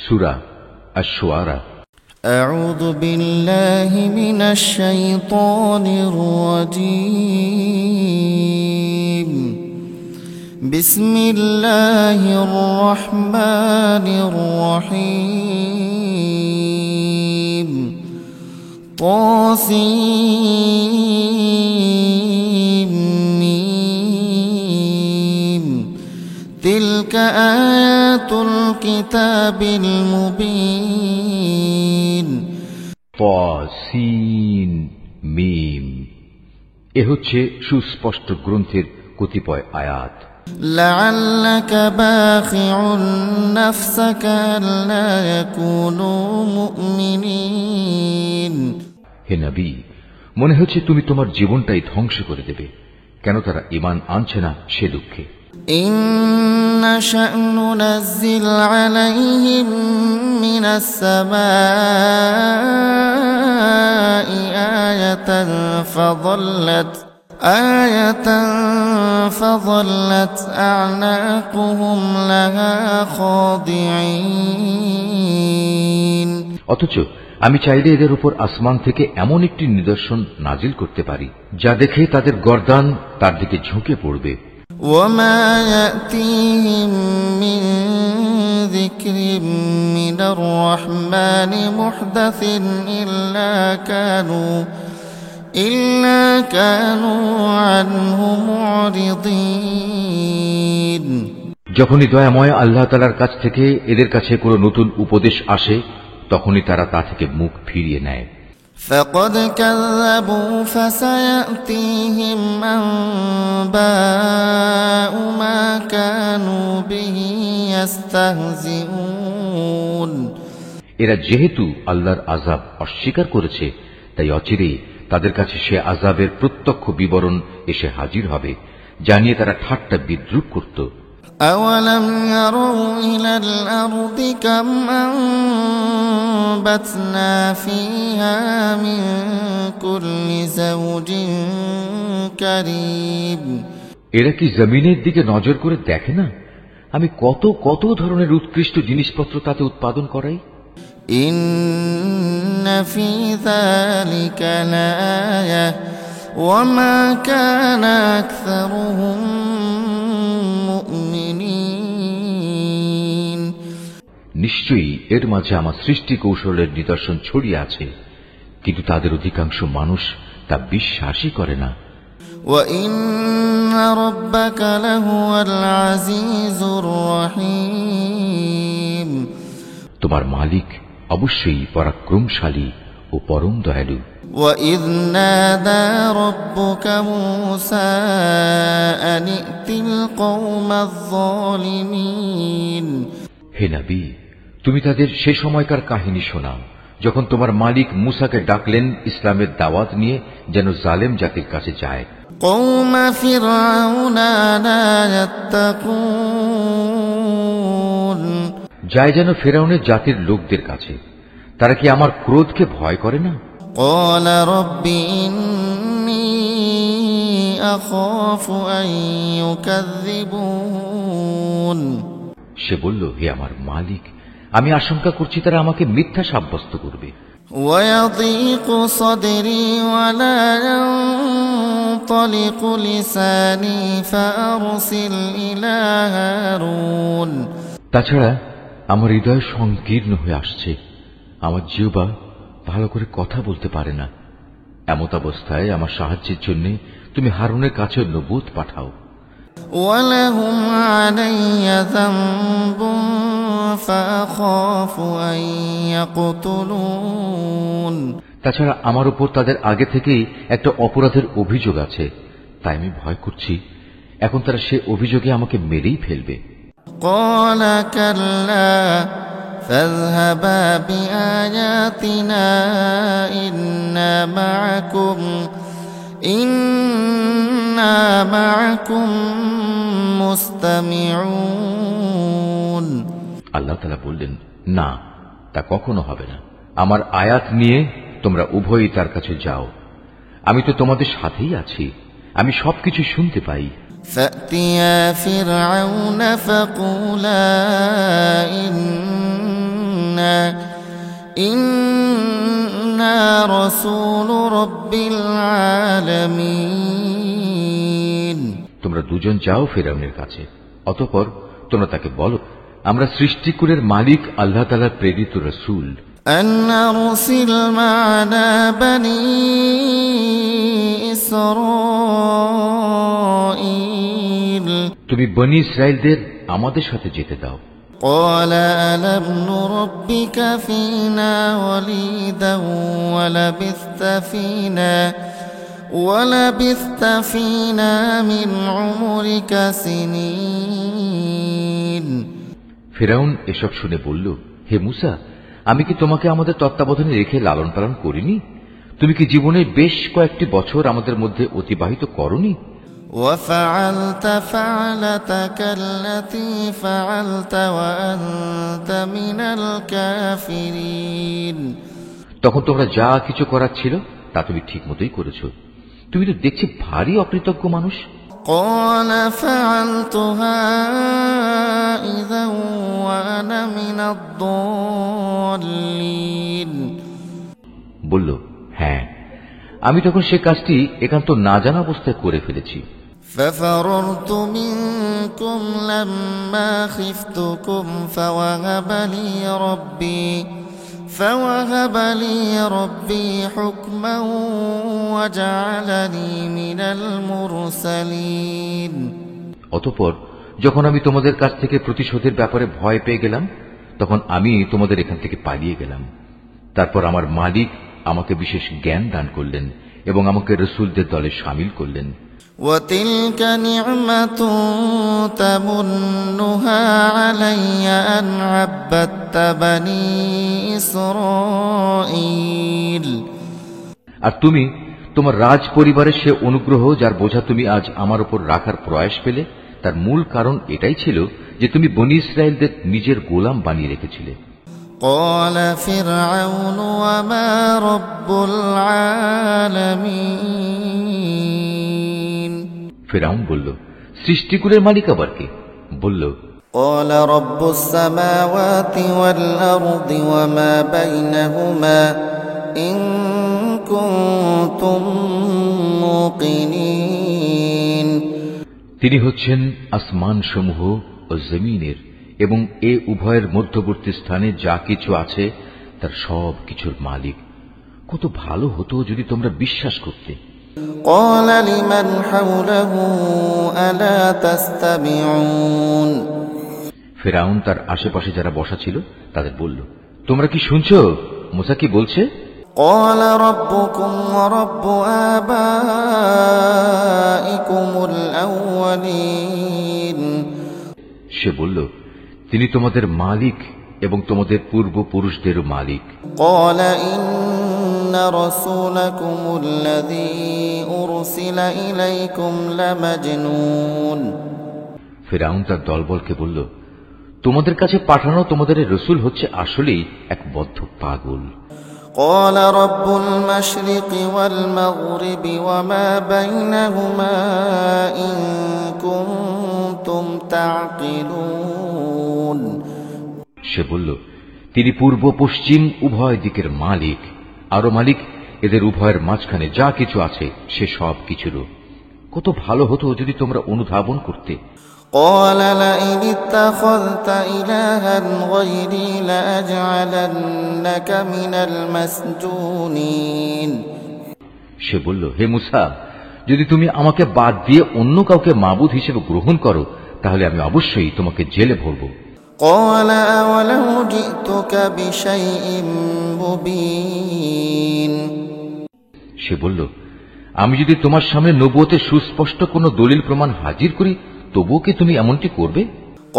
সূরা আশ-শুআরা। আউযু বিল্লাহি মিনাশ শাইতানির রাজীম। বিসমিল্লাহির রহমানির রহিম। তাসিম মিম। তিলকা আয়াতুল কিতাবিল মুবিন। তাসিন মিম। এ হচ্ছে সুস্পষ্ট গ্রন্থের কতিপয় আয়াত। লাআল্লাকা বাখিউন নাফসাকা আল্লা ইয়াকুনু মুমিনিন। হে নবী, মনে হচ্ছে তুমি তোমার জীবনটাই ধ্বংস করে দেবে, কেন তারা ঈমান আনছে না সে দুঃখে। ইন্না শা'নু নাযিল আলাইহিম মিনাস সামাই আয়াতান ফাযাল্লাত আ'নাকুহুম লাহা খাদিঈন। অথচ আমি চাইলে এদের উপর আসমান থেকে এমন একটি নিদর্শন নাজিল করতে পারি যা দেখে তাদের গর্দান তার দিকে ঝুঁকে পড়বে। ওয়ামা ইয়াতিহিম মিন যিকরিম মিনার রাহমানি মুহদাসিন ইল্লা কানু আনহু মুরিদিন। যখনই দয়াময় আল্লাহ তাআলার কাছ থেকে এদের কাছে কোনো নতুন উপদেশ আসে, তখনই তারা তা থেকে মুখ ফিরিয়ে নেয়। ফাকাদ কাযাবু ফাসায়াতিহিম আনবাউ মা কানু বিহি ইস্তাহজিউন। এরা যেহেতু আল্লাহর আযাব অস্বীকার করেছে, তাই অচিরেই তাদের কাছে সে আযাবের প্রত্যক্ষ বিবরণ এসে হাজির হবে, জানিয়ে তারা ঠাট্টা বিদ্রূপ করত। أولم يروا إلى الأرض كم أنبتنا فيها من كل زوج كريم। এরা কি জমিনের দিকে নজর করে দেখে না আমি কত কত ধরনের উৎকৃষ্ট জিনিসপত্র তাতে উৎপাদন করাই। ইন্না ফী যালিকা লাআয়া ওয়া মা কানা আকসারুহুম মুমিনিন। নিশ্চয়ই এর মাঝে আমার সৃষ্টি কৌশলের নিদর্শন ছড়িয়ে আছে, কিন্তু তাদের অধিকাংশ মানুষ তা বিশ্বাসই করে না। ওয়া ইন্না রাব্বাকা লাহুয়াল আজিজুর রহিম। তোমার মালিক অবশ্যই পরাক্রমশালী ও পরম দয়ালু। وَإِذْ نَادَى رَبُّكَ مُوسَىٰ أَنِ ائْتِ الْقَوْمَ الظَّالِمِينَ। হে নবী, তুমি তাদের সে সময়কার কাহিনী শোনাও যখন তোমার মালিক মূসাকে ডাকলেন ইসলামের দাওয়াত নিয়ে যেন জালেম জাতির কাছে যায়। قَوْمَ فِرْعَوْنَ لَا يَتَّقُونَ। যায় যেন ফেরাউনের জাতির লোকদের কাছে, তারা কি আমার ক্রোধকে ভয় করে না? قَالَ رَبِّ إِنِّي أَخَافُ أَن يُكَذِّبُونِ। সে বলল, হে আমার মালিক, আমি আশঙ্কা করছি তারা আমাকে মিথ্যা সাব্যস্ত করবে। وَيَضِيقُ صَدْرِي وَلَا يَنطَلِقُ لِسَانِي فَأَرْسِلْ إِلَىٰ هَارُونَ। তাছাড়া আমার হৃদয় সংকীর্ণ হয়ে আসছে, আমার জিহ্বা ভালো করে কথা বলতে পারে না। এমত অবস্থায় আমার সাহায্যের জন্য তুমি হারুনের কাছে নবুত পাঠাও। وَلَهُمْ عَلَيَّ ذَنبٌ فَأَخَافُ أَن يَقْتُلُونِ। তাছাড়া আমার উপর তাদের আগে থেকেই একটা অপরাধের অভিযোগ আছে, তাই আমি ভয় করছি এখন তারা সে অভিযোগে আমাকে মেরেই ফেলবে। قَالَ كَلَّا فَاذْهَبَا بِآيَاتِنَا إِنَّا مَعَكُمْ মুস্তামিউন। আল্লাহ তাআলা বললেন, না, তা কখনো হবে না। আমার আয়াত নিয়ে তোমরা উভয়ই তার কাছে যাও, আমি তো তোমাদের সাথেই আছি, আমি সবকিছু শুনতে পাই। فَأْتِيَا فِرْعَوْنَ فَقُولَا إِنَّا إنا رسول رب العالمين। তোমরা দুজন যাও ফিরআউনের কাছে, অতঃপর তোমরা তাকে বলো, আমরা সৃষ্টিকুলের মালিক আল্লাহ তাআলার প্রেরিত রাসূল। أن أرسل معنا بني إسرائيل। তুমি বনী ইসরাইলদের আমাদের সাথে যেতে দাও। قال ألم نربك فينا وليدا ولبثت فينا من عمرك سنين। ফিরআউন এসব শুনে বলল, হে মূসা, আমি কি তোমাকে আমাদের তত্ত্বাবধানে রেখে লালন পালন করিনি? তুমি কি জীবনের বেশ কয়েকটি বছর আমাদের মধ্যে অতিবাহিত করনি? وفعلت فعلتك التي فعلت وأنت من الكافرين। তখন তোমরা যা কিছু করার ছিল তা তুমি ঠিক মতোই করেছ। তুমি তো দেখছি ভারী অকৃতজ্ঞ মানুষ। قال فعلتها إذا وأنا من الضالين। বলল, হ্যাঁ, আমি তখন সে কাজটি একান্ত না জানা অবস্থায় করে ফেলেছি। ففررت منكم لما خفتكم فوهب لي ربي حكما وجعلني من المرسلين। অতঃপর যখন আমি তোমাদের কাছ থেকে প্রতিশোধের ব্যাপারে ভয় পেয়ে গেলাম, তখন আমি তোমাদের এখান থেকে পালিয়ে গেলাম। তারপর আমার মালিক আমাকে বিশেষ জ্ঞান দান করলেন এবং আমাকে রাসূলদের দলে শামিল করলেন। وتلك نعمة تمنها علي أن عبدت بني إسرائيل। আর তুমি তোমার রাজ পরিবারের সে অনুগ্রহ যার বোঝা তুমি আজ আমার উপর রাখার প্রয়াস পেলে, তার মূল কারণ এটাই ছিল যে তুমি বনী ইসরাইলদের নিজের গোলাম বানিয়ে রেখেছিলে। قال فرعون وما رب العالمين। ফিরআউন বলল, সৃষ্টিকুলের মালিক আবার কে? বলল, قال رب السماوات والأرض وما بينهما إن كنتم موقنين। তিনি হচ্ছেন আসমান সমূহ ও জমিনের এবং এ উভয়ের মধ্যবর্তী স্থানে যা কিছু আছে তার সব কিছুর মালিক। কত ভালো হতো যদি তোমরা বিশ্বাস করতে। قال لمن حوله ألا تستمعون। ফিরআউন তার আশেপাশে যারা বসা ছিল তাদের বলল, তোমরা কি শুনছো মূসা কি বলছে? قال ربكم ورب آبائكم الأولين। সে বলল, তিনি তোমাদের মালিক এবং তোমাদের পূর্বপুরুষদেরও মালিক। قال إن رسولكم الذي أرسل إليكم لمجنون। ফিরআউন তার দলবলকে বলল, তোমাদের কাছে পাঠানো তোমাদের রাসূল হচ্ছে আসলেই এক বদ্ধ পাগল। قال رب المشرق والمغرب وما بينهما إن كنتم تعقلون। সে বলল, তিনি পূর্ব পশ্চিম উভয় দিকের মালিক, আরো মালিক এদের উভয়ের মাঝখানে যা কিছু আছে সে সব কিছুরও। কত ভালো হতো যদি তোমরা অনুধাবন করতে। قال لئن اتخذت إلها غيري لأجعلنك من المسجونين। সে বলল, হে মূসা, যদি তুমি আমাকে বাদ দিয়ে অন্য কাউকে মাবুদ হিসেবে গ্রহণ করো তাহলে আমি অবশ্যই তোমাকে জেলে ভরব। قال أولو جئتك بشيء مبين। সে বলল, আমি যদি তোমার সামনে নবুয়তের সুস্পষ্ট কোনো দলিল প্রমাণ হাজির করি তবুও কি তুমি এমনটি করবে?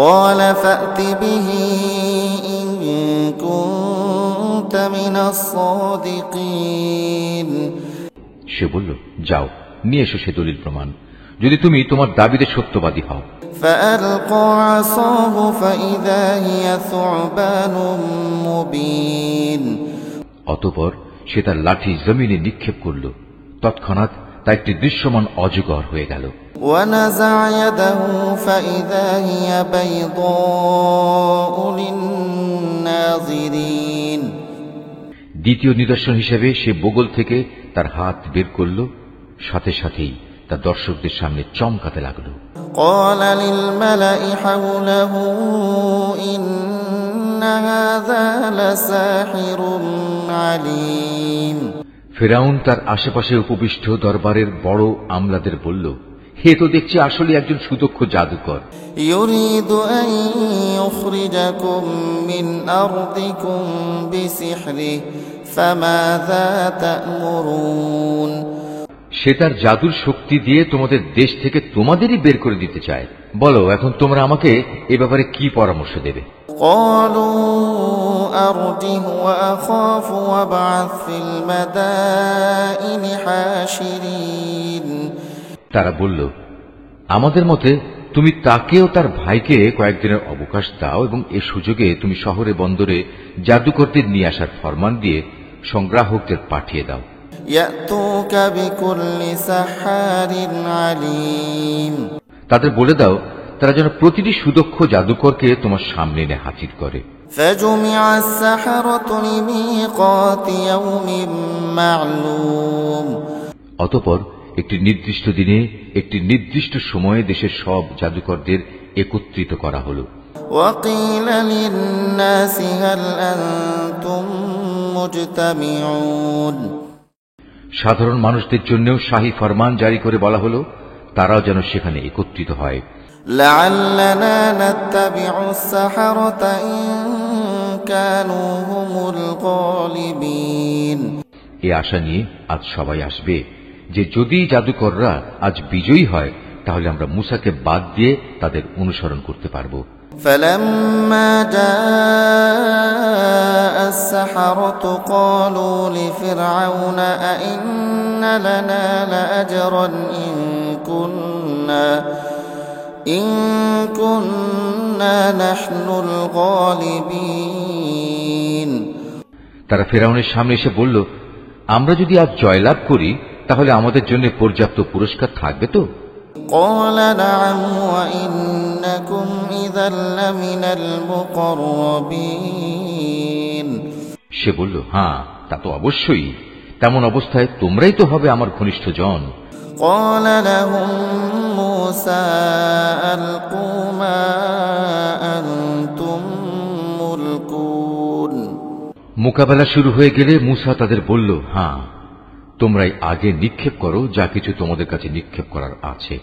قال فأت به إن كنت من الصادقين। সে বলল, যাও নিয়ে এসো সে দলিল প্রমাণ, যদি তুমি তোমার দাবিতে সত্যবাদী হও। فألقى عصاه فإذا هي ثعبان مبين। অতঃপর সে তার লাঠি জমিনে নিক্ষেপ করল, তৎক্ষণাৎ তা একটি দৃশ্যমান অজগর হয়ে গেল। ونزع يده فإذا هي بيضاء للناظرين। ناظرين দ্বিতীয় নিদর্শন হিসেবে সে বগল থেকে তার হাত বের করল, সাথে সাথেই তা দর্শকদের সামনে চমকাতে লাগল। قال للملأ حوله إن هذا لساحر عليم ফেরাউন তার আশেপাশে উপবিষ্ট দরবারের বড় আমলাদের বলল, হে তো দেখছি আসলে একজন সুদক্ষ জাদুকর। يريد أن يخرجكم من أرضكم بسحره فماذا تأمرون সে তার জাদুর শক্তি দিয়ে তোমাদের দেশ থেকে তোমাদেরই বের করে দিতে চায়। বলো, এখন তোমরা আমাকে এ ব্যাপারে কি পরামর্শ দেবে? قالوا أرجه وأخاف وابعث في المدائن حاشرين তারা বলল, আমাদের মতে তুমি তাকেও তার ভাইকে কয়েকদিনের অবকাশ দাও এবং এ সুযোগে তুমি শহরে বন্দরে জাদুকরদের নিয়ে আসার ফরমান দিয়ে সংগ্রাহকদের পাঠিয়ে দাও। يأتوك بكل سحار عليم তাদের বলে দাও তারা যেন প্রতিটি সুদক্ষ জাদুকরকে তোমার সামনে এনে হাজির করে। فجمع السحرة لميقات يوم معلوم অতঃপর একটি নির্দিষ্ট দিনে একটি নির্দিষ্ট সময়ে দেশের সব জাদুকরদের একত্রিত করা হল। وقيل للناس هل أنتم مجتمعون সাধারণ মানুষদের জন্যও শাহী ফরমান জারি করে বলা হল তারাও যেন সেখানে একত্রিত হয়। لعلنا نتبع السحرة إن كانوا هم الغالبين এ আশা নিয়ে আজ সবাই আসবে যে যদি জাদুকররা আজ বিজয়ী হয় তাহলে আমরা মুসাকে বাদ দিয়ে তাদের অনুসরণ করতে পারব। فلما جاء السحرة قالوا لفرعون أئن لنا لأجرا إن كنا نحن الغالبين তারা ফেরাউনের সামনে এসে বলল, আমরা যদি আজ জয়লাভ করি তাহলে আমাদের জন্য পর্যাপ্ত পুরস্কার থাকবে তো? قال نعم وإنكم إذا لمن المقربين সে বলল, হ্যাঁ তা তো অবশ্যই, তেমন অবস্থায় তোমরাই তো হবে আমার ঘনিষ্ঠজন। قال لهم موسى ألقوا ما أنتم ملقون মোকাবেলা শুরু হয়ে গেলে মুসা তাদের বলল, হ্যাঁ তোমরাই আগে নিক্ষেপ করো যা কিছু তোমাদের কাছে নিক্ষেপ করার আছে।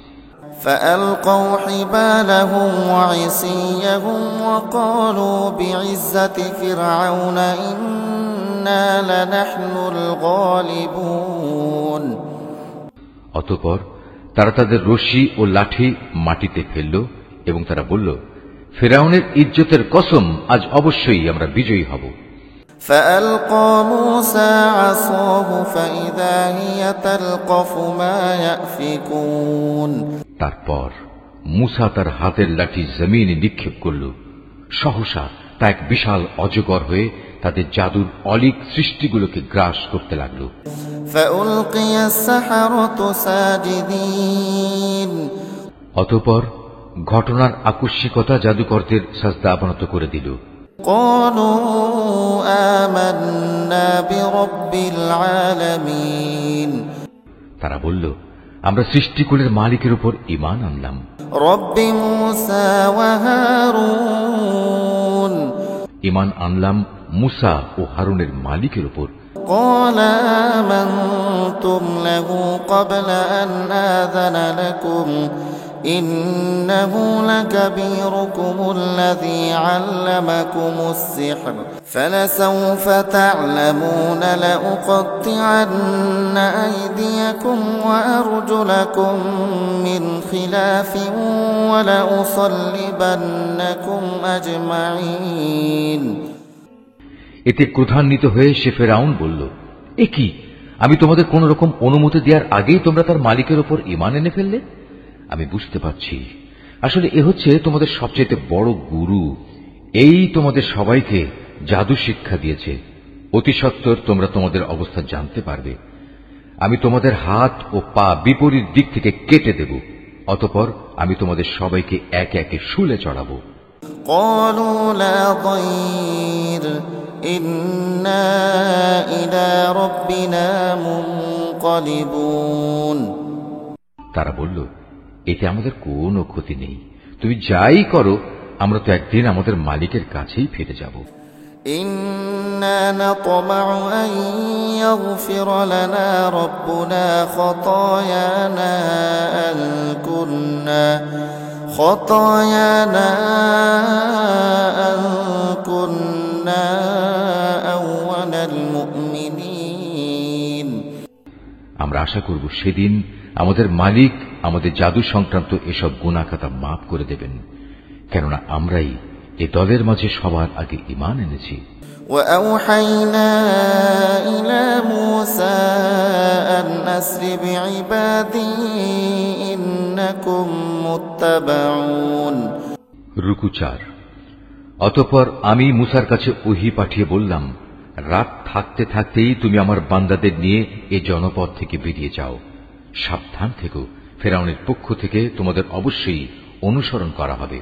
فألقوا حبالهم وعصيهم وقالوا بعزة فرعون إنا لنحن الغالبون অতঃপর তারা তাদের রশি ও লাঠি মাটিতে ফেলল এবং তারা বলল, ফেরাউনের ইজ্জতের কসম, আজ অবশ্যই আমরা বিজয়ী হব। فألقى موسى عصاه فإذا هي تلقف ما يأفكون তারপর মুসা তার হাতের লাঠি জমিনে নিক্ষেপ করল, সহসা তা এক বিশাল অজগর হয়ে তাদের জাদুর অলীক সৃষ্টিগুলোকে গ্রাস করতে লাগল। فألقي السحرة ساجدين অতঃপর ঘটনার আকস্মিকতা জাদুকরদের সাজদা অবনত করে দিল। قالوا آمنا برب العالمين তারা বলল, আমরা সৃষ্টিকুলের মালিকের উপর ঈমান আনলাম। رب موسى وهارون ঈমান আনলাম মুসা ও হারুনের মালিকের উপর। قال آمنتم له قبل أن آذن لكم إنه لكبيركم الذي علمكم السحر فلسوف تعلمون لأقطعن أيديكم وأرجلكم من خلاف ولأصلبنكم أجمعين এতে ক্রোধান্বিত হয়ে সে ফেরাউন বলল, এ কি, আমি তোমাদের কোন রকম অনুমতি দেওয়ার আগেই তোমরা তার মালিকের উপর ঈমান এনে ফেললে? আমি বুঝতে পারছি আসলে এ হচ্ছে তোমাদের সবচেয়ে বড় গুরু, এই তোমাদের সবাইকে জাদু শিক্ষা দিয়েছে। অতি সত্বর তোমরা তোমাদের অবস্থা জানতে পারবে। আমি তোমাদের হাত ও পা বিপরীত দিক থেকে কেটে দেব, অতঃপর আমি তোমাদের সবাইকে একে একে শুলে চড়াবো। قالوا لا ضير إنا إلى ربنا منقلبون তারা বলল, এতে আমাদের কোনো ক্ষতি নেই, তুমি যাই করো আমরা তো একদিন আমাদের মালিকের কাছেই ফিরে যাব। إنا نطمع أن يغفر لنا ربنا خطايانا أن كنا أول المؤمنين আমরা আশা করব সেদিন আমাদের মালিক আমাদের জাদু সংক্রান্ত এসব গুনাহ খাতা মাফ করে দেবেন, কেননা আমরাই এ দলের মাঝে সবার আগে ঈমান এনেছি। وأوحينا إلى موسى أن أسر بعبادي إنكم متبعون রুকু 4। অতঃপর আমি মুসার কাছে ওহী পাঠিয়ে বললাম, রাত থাকতে থাকতেই তুমি আমার বান্দাদের নিয়ে এ জনপদ থেকে বেরিয়ে যাও, সাবধান থেকো, ফেরাউনের পক্ষ থেকে তোমাদের অবশ্যই অনুসরণ করা হবে।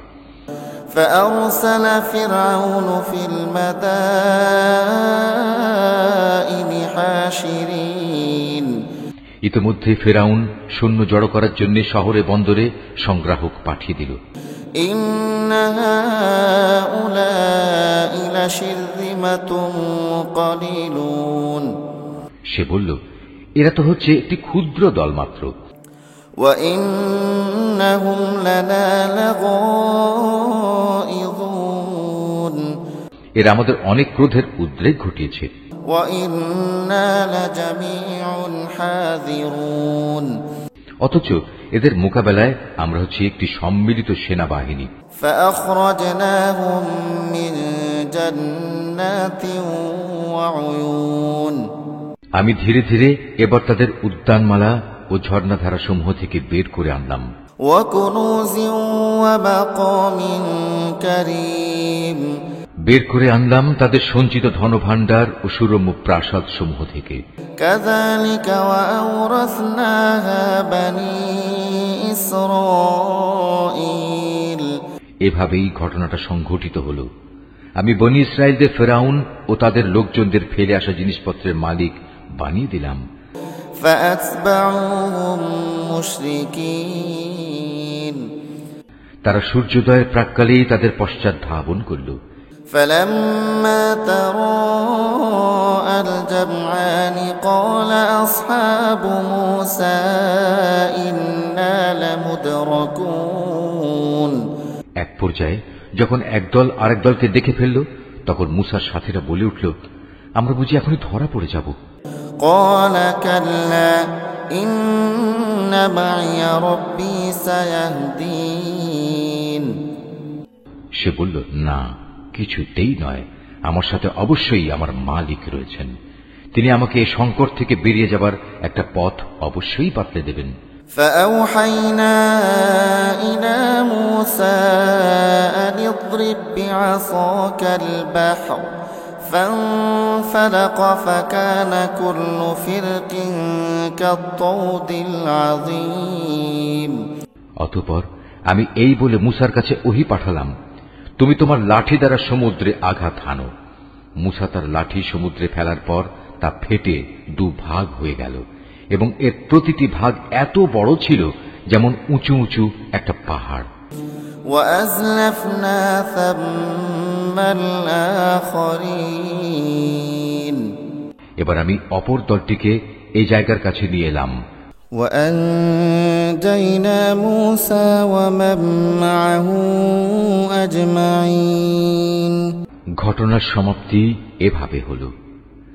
فأرسل فرعون في المدائن حاشرين ইতিমধ্যে ফেরাউন সৈন্য জড়ো করার জন্য শহরে বন্দরে সংগ্রাহক পাঠিয়ে দিল। إن هؤلاء لشرذمة قليلون সে বলল, এরা তো হচ্ছে একটি ক্ষুদ্র দল মাত্র। وإنهم لنا لغائظون এরা আমাদের অনেক ক্রোধের উদ্রেক ঘটিয়েছে। وإنا لجميع حاذرون অথচ এদের মোকাবেলায় আমরা হচ্ছে একটি সম্মিলিত সেনাবাহিনী। فأخرجناهم من جنات وعيون আমি ধীরে ধীরে এবার তাদের উদ্যানমালা ও ঝর্ণাধারা সমূহ থেকে বের করে আনলাম। وكنوز ومقام كريم বের করে আনলাম তাদের সঞ্চিত ধনভাণ্ডার ও সুরম্য প্রাসাদ সমূহ থেকে। كذلك وأورثناها بني إسرائيل এভাবেই ঘটনাটা সংঘটিত হল। আমি বনী ইসরায়েলদের ফেরাউন ও তাদের লোকজনদের ফেলে আসা জিনিসপত্রের মালিক বানিয়ে দিলাম। فأتبعوهم مشركين তারা সূর্যোদয়ের প্রাক্কালেই তাদের পশ্চাৎ ধাবন করল। فلما تراءى الجمعان قال أصحاب موسى إنا لمدركون এক পর্যায়ে যখন একদল আরেক দলকে দেখে ফেলল, তখন মুসার সাথীরা বলে উঠল, আমরা বুঝি এখনই ধরা পড়ে যাব। قال كلا إن معي ربي سيهدين সে বলল, না, কিছুতেই নয়, আমার সাথে অবশ্যই আমার মালিক রয়েছেন, তিনি আমাকে এই সংকট থেকে বেরিয়ে যাবার একটা পথ অবশ্যই বাতলে দেবেন। فأوحينا إلى موسى أن اضرب بعصاك البحر فانفلق فكان كل فرق كالطود العظيم অতঃপর আমি এই বলে মুসার কাছে ওহী পাঠালাম, তুমি তোমার লাঠি দ্বারা সমুদ্রে আঘাত হানো। মুসা তার লাঠি সমুদ্রে ফেলার পর তা ফেটে দুভাগ হয়ে গেল এবং এর প্রতিটি ভাগ এত বড় ছিল যেমন উঁচু উঁচু একটা পাহাড়। وأزلفنا ثم الآخرين এবার আমি অপর দলটিকে এই জায়গার কাছে নিয়ে এলাম। وأنجينا موسى ومن معه أجمعين ঘটনার সমাপ্তি এভাবে হল,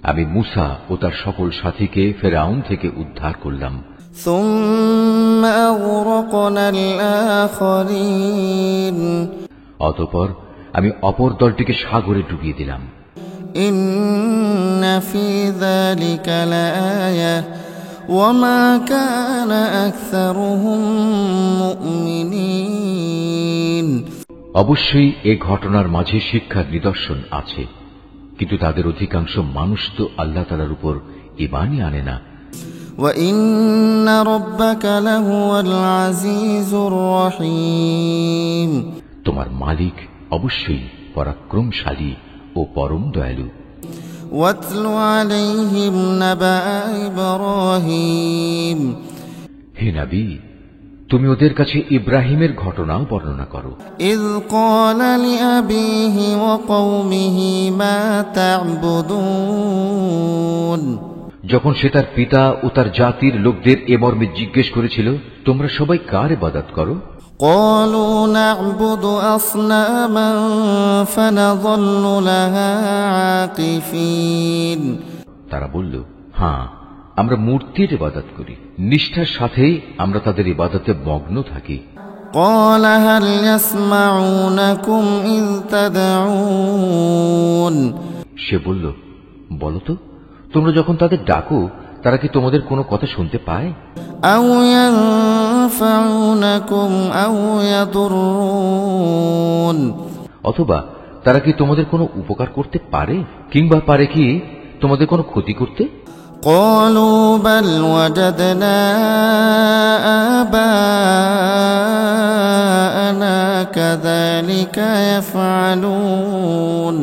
আমি মুসা ও তার সকল সাথীকে ফেরাউন থেকে উদ্ধার করলাম। ثم أغرقنا الآخرين অতঃপর আমি অপর দলটিকে সাগরে ডুবিয়ে দিলাম। إن في ذلك لآية وما كان أكثرهم مؤمنين অবশ্যই এ ঘটনার মাঝে শিক্ষার নিদর্শন আছে, কিন্তু তাদের অধিকাংশ মানুষ তো আল্লাহ তাআলার উপর ঈমানই আনে না। وإن ربك لهو العزيز الرحيم তোমার মালিক অবশ্যই পরাক্রমশালী ও পরম দয়ালু। واتل عليهم نبأ إبراهيم হে নবী, তুমি ওদের কাছে ইব্রাহিমের ঘটনাও বর্ণনা করো। إذ قال لأبيه وقومه ما تعبدون যখন সে তার পিতা ও তার জাতির লোকদের এ মর্মে জিজ্ঞেস করেছিল, তোমরা সবাই কার ইবাদত করো? قالوا نعبد أصناما فنظل لها عاكفين তারা বলল, হ্যাঁ, আমরা মূর্তির ইবাদত করি, নিষ্ঠার সাথেই আমরা তাদের ইবাদতে মগ্ন থাকি। قال هل يسمعونكم إذ تدعون সে বলল, বলো তো, তোমরা যখন তাদের ডাকো তারা কি তোমাদের কোনো কথা শুনতে পায়? أو ينفعونكم أو يضرون অথবা তারা কি তোমাদের কোনো উপকার করতে পারে, কিংবা পারে কি তোমাদের কোনো ক্ষতি করতে? قالوا بل وجدنا آباءنا كذلك يفعلون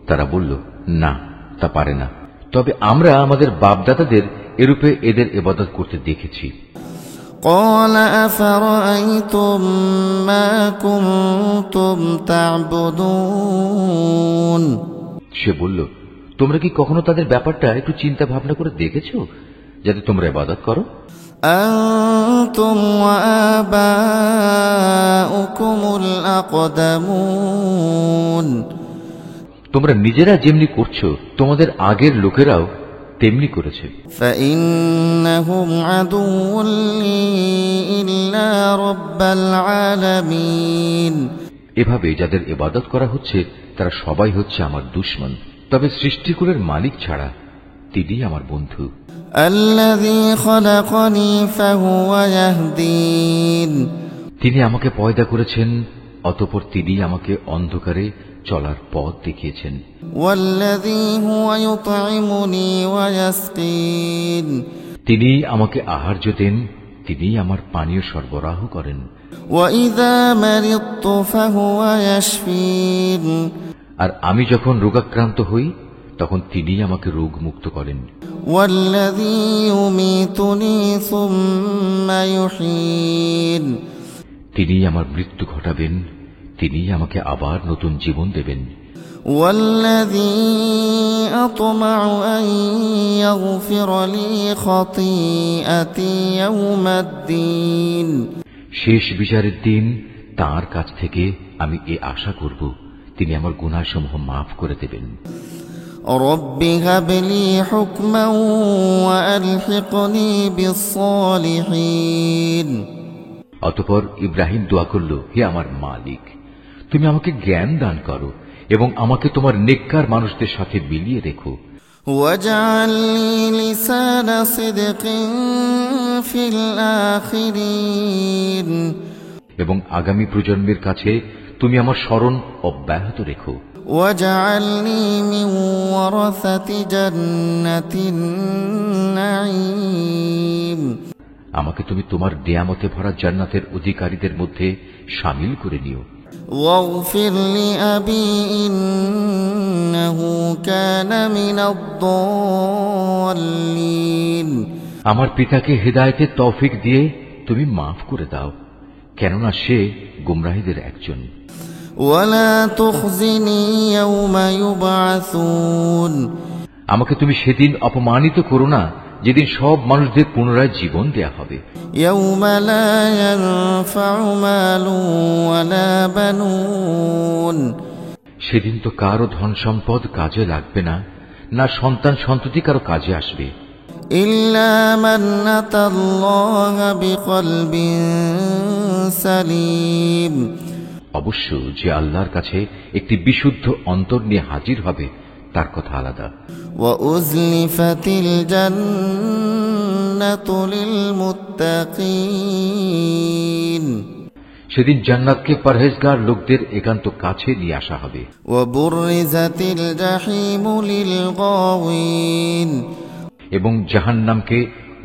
তারা বলল, না, তা পারে না, তবে আমরা আমাদের বাপদাদাদের এরূপে এদের ইবাদত করতে দেখেছি। قال أفرأيتم ما كنتم تعبدون সে বলল, তোমরা কি কখনো তাদের ব্যাপারটা একটু চিন্তা ভাবনা করে দেখেছো, যাতে তোমরা ইবাদত করো? أنتم وآباؤكم الأقدمون তোমরা নিজেরা যেমনি করছো তোমাদের আগের লোকেরাও তেমনি করেছে। فإنهم عدو لي إلا رب العالمين এভাবে যাদের ইবাদত করা হচ্ছে তারা সবাই হচ্ছে আমার দুশমন, তবে সৃষ্টিকুলের মালিক ছাড়া তিনি আমার বন্ধু। الذي خلقني فهو يهدين তিনি আমাকে পয়দা করেছেন, অতঃপর তিনি আমাকে অন্ধকারে চলার পথ দেখিয়েছেন। والذي هو يطعمني ويسقين তিনি আমাকে আহার্য দেন, তিনি আমার পানীয় সরবরাহ করেন। وإذا مرضت فهو يشفين আর আমি যখন রোগাক্রান্ত হই তখন তিনি আমাকে রোগ মুক্ত করেন। والذي يميتني ثم يحيين তিনি আমার মৃত্যু ঘটাবেন, তিনি আমাকে আবার নতুন জীবন দেবেন। والذي أطمع أن يغفر لي خطيئتي يوم الدين শেষ বিচারের দিন তাঁর কাছ থেকে আমি এ আশা করব, তিনি আমার গুনাহসমূহ মাফ করে দেবেন। رب هب لي حكما وألحقني بالصالحين অতঃপর ইব্রাহিম দোয়া করল, হে আমার মালিক, তুমি আমাকে জ্ঞান দান করো এবং আমাকে তোমার নেককার মানুষদের সাথে মিলিয়ে রেখো। واجعل لي لسان صدق في الآخرين এবং আগামী প্রজন্মের কাছে তুমি আমার স্মরণ অব্যাহত রেখো। واجعلني من ورثة جنة النعيم আমাকে তুমি তোমার নিয়ামতে ভরা জান্নাতের অধিকারীদের মধ্যে শামিল করে নিও। واغفر لأبي إنه كان من الضالين আমার পিতাকে হেদায়েতের তৌফিক দিয়ে তুমি মাফ করে দাও, কেননা সে গুমরাহীদের একজন। ولا تخزني يوم يبعثون আমাকে তুমি সেদিন অপমানিত করো না, যেদিন সব মানুষদের পুনরায় জীবন দেয়া হবে। يوم لا ينفع مال ولا بنون সেদিন তো কারো ধন সম্পদ কাজে লাগবে না, না সন্তান সন্ততি কারো কাজে আসবে, إلا من أتى الله بقلب سليم অবশ্য যে আল্লাহর কাছে একটি বিশুদ্ধ অন্তর নিয়ে হাজির হবে তার কথা আলাদা। وأزلفت الجنة للمتقين সেদিন জান্নাতকে পরহেজগার লোকদের একান্ত কাছে নিয়ে আসা হবে। وبرزت الجحيم للغاوين এবং জাহান্নামকে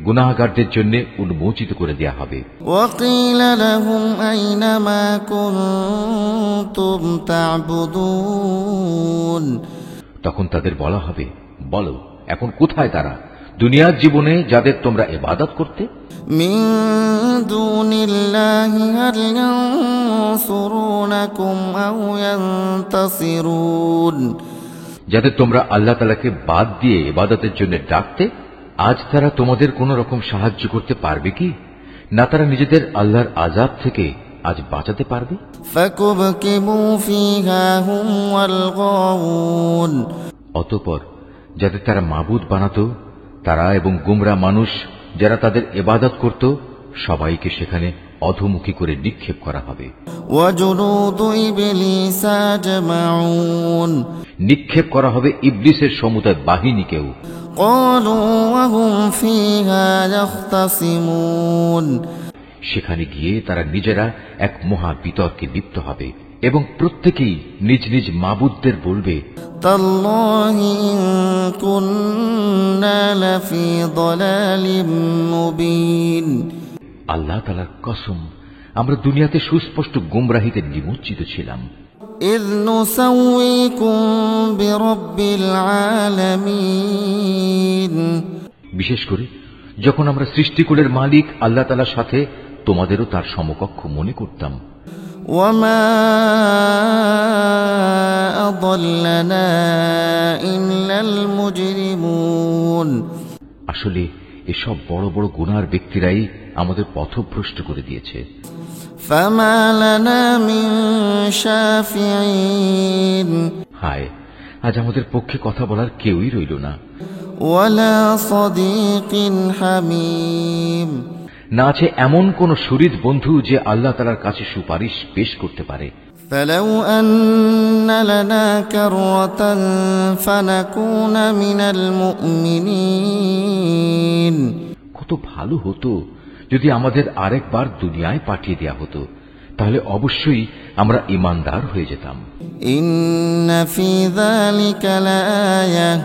গুনাহগারদের জন্য উন্মোচিত করে দেয়া হবে। وقيل لهم أين ما كنتم تعبدون তখন তাদের বলা হবে, বলো, এখন কোথায় তারা দুনিয়ার জীবনে যাদের তোমরা ইবাদত করতে? মিন দুনিল্লাহি হাল ইয়ানসুরুনাকুম আও ইয়ানতাসিরুন, যাদের তোমরা আল্লাহ তাআলাকে বাদ দিয়ে ইবাদতের জন্য ডাকতে, আজ তারা তোমাদের কোন রকম সাহায্য করতে পারবে কি? না তারা নিজেদের আল্লাহর আযাব থেকে আজ বাঁচাতে পারবে? ফাকুবকিবু ফিহা হুম ওয়াল গাউন, অতঃপর যাদের তারা মাবুদ বানাতো, তারা এবং গুমরা মানুষ যারা তাদের ইবাদত করত, সবাইকে সেখানে অধোমুখী করে নিক্ষেপ করা হবে। ওয়া জুনুদু ইবলিস আজমাউন, নিক্ষেপ করা হবে ইবলিসের সমুদায় বাহিনীকেও। ক্বালু ওয়া হুম ফিহা ইয়াখতাসিমুন, সেখানে গিয়ে তারা নিজেরা এক মহা বিতর্কে লিপ্ত হবে এবং প্রত্যেকেই নিজ নিজ মাবুদদের বলবে, তাল্লাহি ইন কুন্না লাফি দালালিম মুবিন, আল্লাহ তাআলার কসম, আমরা দুনিয়াতে সুস্পষ্ট গুমরাহিতে নিমজ্জিত ছিলাম। ইয নুসাউইকুম বিরাব্বিল আলামিন, বিশেষ করে যখন আমরা সৃষ্টিকুলের মালিক আল্লাহ তাআলার সাথে তোমাদেরও তার সমকক্ষ মনে করতাম। ওয়া মা আযাল্লানা ইল্লাল মুজরিমুন, আসলে এসব বড় বড় গুনার ব্যক্তিরাই আমাদের পথভ্রষ্ট করে দিয়েছে। ফামা লানা মিন শাফিঈন, হায়, আজ আমাদের পক্ষে কথা বলার কেউই রইল না। ওয়ালা সাদীকিন হামীম, না আছে এমন কোন শরীর বন্ধু যে আল্লাহ তাআলার কাছে সুপারিশ পেশ করতে পারে। ফালাউ আন্না লানা কাররাতান ফানাকুনা মিনাল মুমিনিন, কত ভালো হতো যদি আমাদের আরেকবার দুনিয়ায় পাঠিয়ে দেয়া হতো, তাহলে অবশ্যই আমরা ঈমানদার হয়ে যেতাম। ইন্না ফি যালিকা লাআয়াহ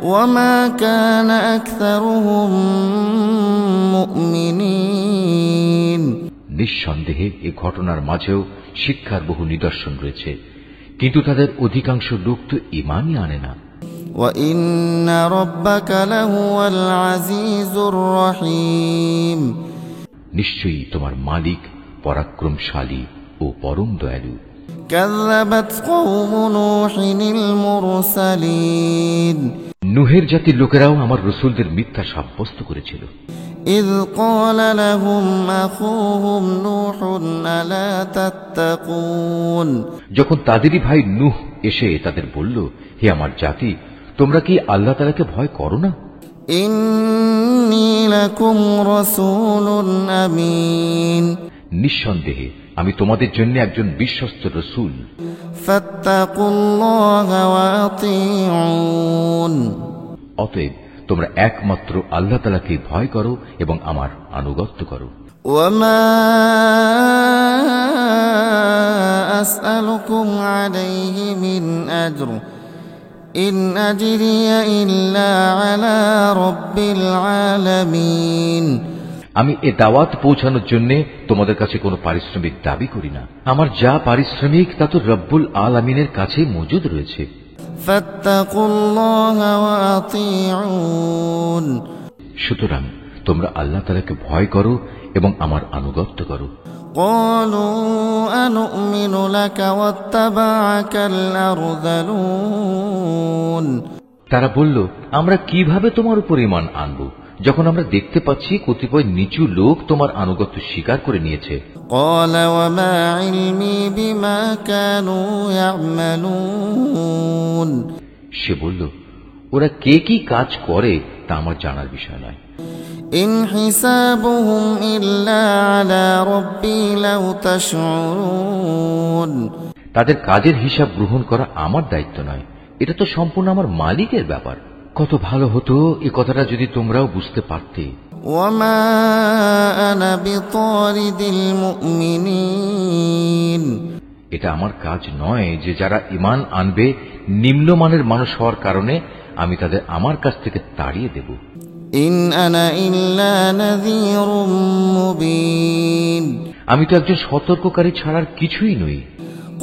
ওয়া মা কানা আকসারুহুম মুমিনিন, নিঃসন্দেহে এ ঘটনার মাঝেও শিক্ষার বহু নিদর্শন রয়েছে, কিন্তু তাদের অধিকাংশ লোক তো ঈমানই আনে না। ওয়া ইন্না রাব্বাকা লাহুয়াল আজিজুর রহিম, নিশ্চয়ই তোমার মালিক পরাক্রমশালী ও পরম দয়ালু। কাযযাবাত কওমু নূহিনিল মুরসালিন, নূহের জাতির লোকেরাও আমার রাসূলদের মিথ্যা সাব্যস্ত করেছিল। ইয ক্বালা লাহুম আখুহুম নূহুন আলা তাত্তাকুন, যখন তাদেরই ভাই নূহ এসে তাদের বলল, হে আমার জাতি, তোমরা কি আল্লাহ তাআলাকে ভয় করো না? ইন্নী লাকুম রাসূলুন আমিন, নিঃসন্দেহে আমি তোমাদের জন্য একজন বিশ্বস্ত রাসূল। ফাত্তাকুল্লাহা ওয়া আতিউন, অতএব তোমরা একমাত্র আল্লাহ তাআলাকে ভয় করো এবং আমার আনুগত্য করো। ওয়া মা আসআলুকুম আলাইহি মিন আজর ইন আজরিয়া ইল্লা আলা রাব্বিল আলামিন, আমি এ দাওয়াত পৌঁছানোর জন্য তোমাদের কাছে কোনো পারিশ্রমিক দাবি করি না। আমার যা পারিশ্রমিক তা তো রব্বুল আলামিনের কাছে মজুদ রয়েছে। ফাত্তাকুল্লাহা ওয়া আতিউন, সুতরাং তোমরা আল্লাহ তাআলাকে ভয় করো এবং আমার আনুগত্য করো। ক্বালু আনু'মিনু লাকা ওয়াত্তাবা'আকাল আরযালুন, তারা বলল, আমরা কিভাবে তোমার উপর ঈমান আনব যখন আমরা দেখতে পাচ্ছি কতিপয় নিচু লোক তোমার আনুগত্য স্বীকার করে নিয়েছে। قال وما علمي بما كانوا يعملون, সে বলল, ওরা কে কি কাজ করে তা আমার জানার বিষয় নয়। إن حسابهم إلا على ربي لو تشعرون, তাদের কাজের হিসাব গ্রহণ করা আমার দায়িত্ব নয়, এটা তো সম্পূর্ণ আমার মালিকের ব্যাপার। কত ভালো হতো এই কথাটা যদি তোমরাও বুঝতে পারতে। وما أنا بطارد المؤمنين, এটা আমার কাজ নয় যে যারা ঈমান আনবে নিম্নমানের মানুষ হওয়ার কারণে আমি তাদের আমার কাছ থেকে তাড়িয়ে দেব। إن أنا إلا نذير مبين, আমি তো একজন সতর্ককারী ছাড়ার কিছুই নই।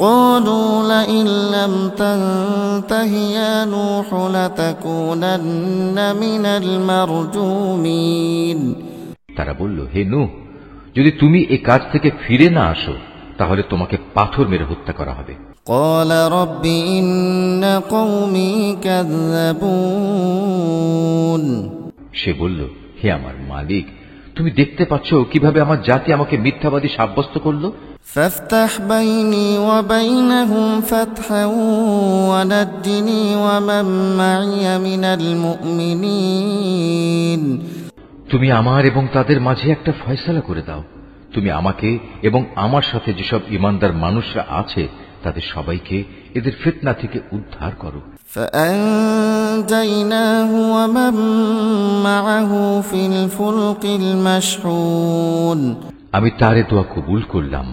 قالوا لئن لم تنته يا نوح لتكونن من المرجومين তারা বলল, হে নূহ, যদি তুমি এই কাজ থেকে ফিরে না আসো তাহলে তোমাকে পাথর মেরে হত্যা করা হবে। قال رب إن قومي كذبون সে বলল, হে আমার মালিক, তুমি দেখতে পাচ্ছ কিভাবে আমার জাতি আমাকে মিথ্যাবাদী সাব্যস্ত করলো। فافتح بيني وبينهم فتحا ونجني ومن معي من المؤمنين তুমি আমার এবং তাদের মাঝে একটা ফয়সালা করে দাও। তুমি আমাকে এবং আমার সাথে যেসব ঈমানদার মানুষরা আছে তাদের সবাইকে এদের ফিতনা থেকে উদ্ধার করো। فأنجيناه ومن معه في الفلك المشحون আমি তার দোয়া কবুল করলাম,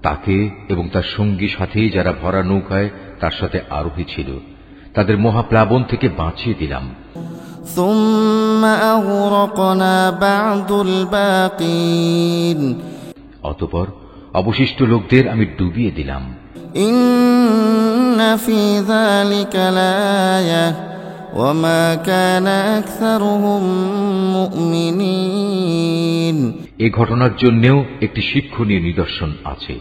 তাকে এবং তার সঙ্গী সাথী যারা ভরা নৌকায় তার সাথে আরোহী ছিল তাদের মহাপ্লাবন থেকে বাঁচিয়ে দিলাম। ثم أغرقنا بعد الباقين অতঃপর অবশিষ্ট লোকদের আমি ডুবিয়ে দিলাম। إن في ذلك لآية وما كان أكثرهم مؤمنين এই ঘটনার জন্যও একটি শিক্ষণীয় নিদর্শন আছে,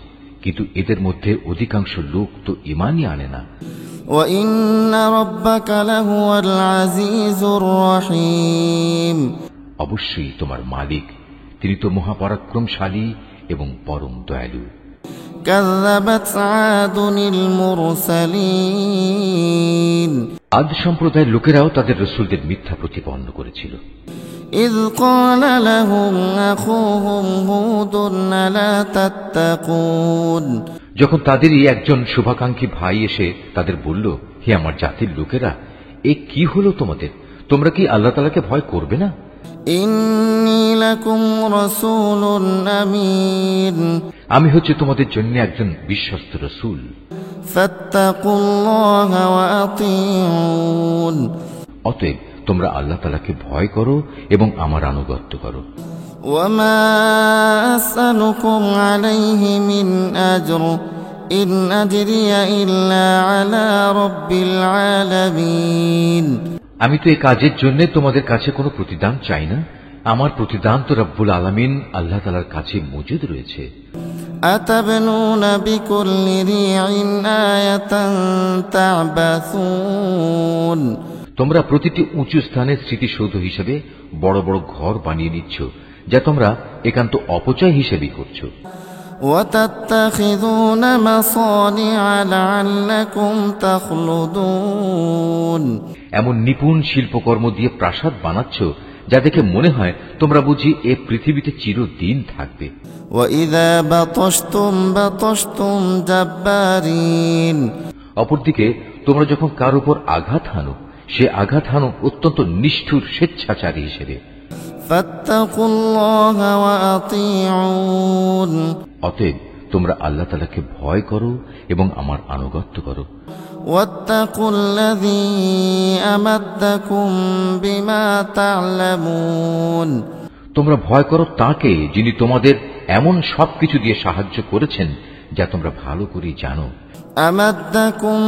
কিন্তু এদের মধ্যে অধিকাংশ লোক তো ঈমানই আনে না। وإن ربك لهو العزيز الرحيم অবশ্যই তোমার মালিক, তিনি তো মহাপরাক্রমশালী এবং পরম দয়ালু। كذبت عاد المرسلين আদ সম্প্রদায়ের লোকেরাও তাদের রাসূলদের মিথ্যা প্রতিপন্ন করেছিল। إذ قال لهم أخوهم هود ألا تتقون যখন তাদেরই একজন শুভাকাঙ্ক্ষী ভাই এসে তাদের বলল, হে আমার জাতির লোকেরা, এ কি হলো তোমাদের? তোমরা কি আল্লাহ তাআলাকে ভয় করবে না? إني لكم رسول أمين আমি হচ্ছে তোমাদের জন্য একজন বিশ্বস্ত রাসূল। فاتقوا الله وأطيعون অতএব তোমরা আল্লাহ তাআলাকে ভয় করো এবং আমার আনুগত্য করো। وما أسألكم عليه من أجر إن أجري إلا على رب العالمين আমি তো এই কাজের জন্য তোমাদের কাছে কোনো প্রতিদান চাই না, আমার প্রতিদান তো রব্বুল আলামিন আল্লাহ তাআলার কাছে মজুদ রয়েছে। أتبنون بكل ريع آية تعبثون তোমরা প্রতিটি উঁচু স্থানে স্মৃতিসৌধ হিসেবে বড় বড় ঘর বানিয়ে নিচ্ছ, যা তোমরা একান্ত অপচয় হিসেবেই করছ। وتتخذون مصانع لعلكم تخلدون এমন নিপুণ শিল্পকর্ম দিয়ে প্রাসাদ বানাচ্ছ যা দেখে মনে হয় তোমরা বুঝি এ পৃথিবীতে চিরদিন থাকবে। وإذا بطشتم بطشتم جبارين অপরদিকে তোমরা যখন কার উপর আঘাত হানো, সে আঘাত হানো অত্যন্ত নিষ্ঠুর স্বেচ্ছাচারী হিসেবে। فاتقوا الله وأطيعون অতএব তোমরা আল্লাহ তাআলাকে ভয় করো এবং আমার আনুগত্য করো। واتقوا الذي أمدكم بما تعلمون তোমরা ভয় করো তাকে যিনি তোমাদের এমন সবকিছু দিয়ে সাহায্য করেছেন যা তোমরা ভালো করে জানো। أمدكم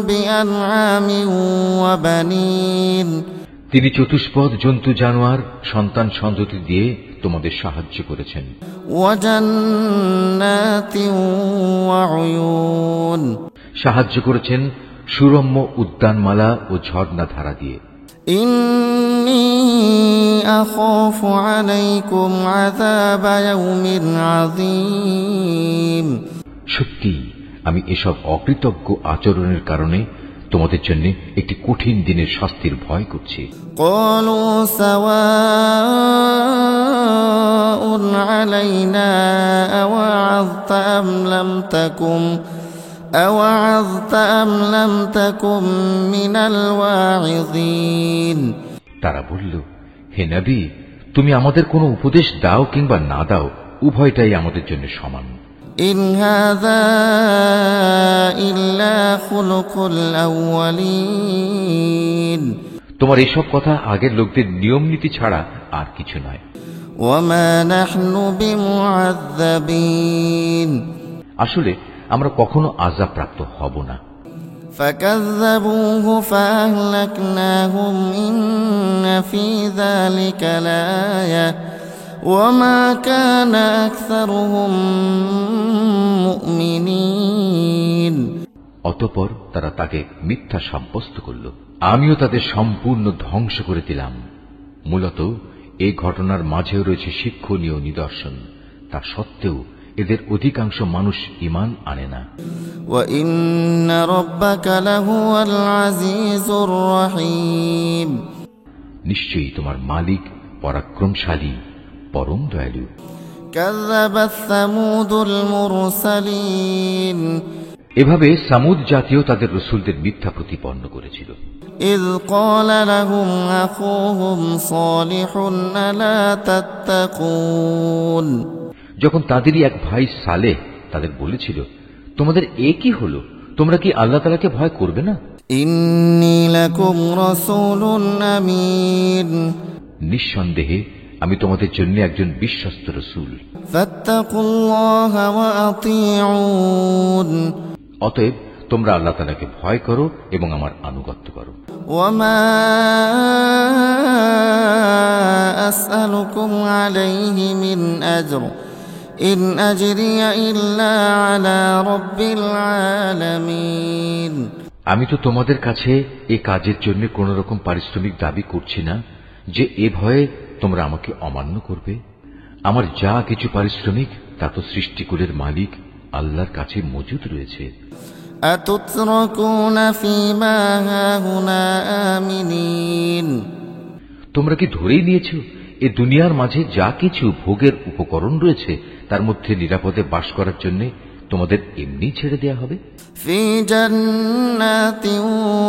بأنعام وبنين তিনি চতুষ্পদ জন্তু জানোয়ার সন্তান সন্ততি দিয়ে তোমাদের সাহায্য করেছেন। وجنات وعيون সাহায্য করেছেন সুরম্য উদ্যানমালা ও ঝর্ণা ধারা দিয়ে। إني أخاف عليكم عذاب يوم عظيم সত্যি আমি এসব অকৃতজ্ঞ আচরণের কারণে তোমাদের জন্য একটি কঠিন দিনের শাস্তির ভয় করছি। قالوا سواء علينا أوعظت أم لم تكن من الواعظين তারা বলল, হে নবী, তুমি আমাদের কোনো উপদেশ দাও কিংবা না দাও, উভয়টাই আমাদের জন্য সমান। إن هذا إلا خلق الأولين তোমার এসব কথা আগের লোকদের নিয়ম নীতি ছাড়া আর কিছু নয়। وما نحن بمعذبين আসলে আমরা কখনো আযাব প্রাপ্ত হব না। فكذبوه فأهلكناهم إن في ذلك لآية وما كان أكثرهم مؤمنين। অতঃপর তারা তাকে মিথ্যা সাব্যস্ত করল, আমিও তাদের সম্পূর্ণ ধ্বংস করে দিলাম। মূলত এই ঘটনার মাঝেও রয়েছে শিক্ষণীয় নিদর্শন। তা সত্ত্বেও এদের অধিকাংশ মানুষ ঈমান আনে না। وَإِنَّ رَبَّكَ لَهُوَ الْعَزِيزُ الرَّحِيمُ। নিশ্চয়ই তোমার মালিক পরাক্রমশালী, পরম দয়ালু। كَذَّبَتْ ثَمُودُ الْمُرْسَلِينَ। এভাবে সামুদ জাতীয় তাদের রাসূলদের মিথ্যা প্রতিপন্ন করেছিল। إِذْ قَالَ لَهُمْ أَخُوهُمْ صَالِحٌ أَلَا تَتَّقُونَ। যখন তাদেরই এক ভাই সালেহ তাদের বলেছিল, তোমাদের এ কি হলো, তোমরা কি আল্লাহ তাআলাকে ভয় করবে না? إِنِّي لَكُمْ رَسُولٌ أَمِينٌ। নিঃসন্দেহে আমি তোমাদের জন্য একজন বিশ্বস্ত রাসূল। فَاتَّقُوا اللَّهَ وَأَطِيعُونِ। অতএব তোমরা আল্লাহ তাআলাকে ভয় করো এবং আমার আনুগত্য করো। وَمَا أَسْأَلُكُمْ عَلَيْهِ مِنْ أَجْرٍ إِنْ أَجْرِيَ إِلَّا عَلَى رَبِّ الْعَالَمِينَ। আমি তো তোমাদের কাছে এই কাজের জন্য কোন রকম পারিশ্রমিক দাবি করছি না যে এ ভয়ে তোমরা আমাকে অমান্য করবে। আমার যা কিছু পারিশ্রমিক তা তো সৃষ্টিকুলের মালিক আল্লাহর কাছে মজুদ রয়েছে। أَتُتْرَكُونَ فِيمَا هَاهُنَا آمِنِينَ। তোমরা কি ধরেই নিয়েছো এ দুনিয়ার মাঝে যা কিছু ভোগের উপকরণ রয়েছে তার মধ্যে নিরাপদে বাস করার জন্য তোমাদের এমনি ছেড়ে দেয়া হবে? فِي جَنَّاتٍ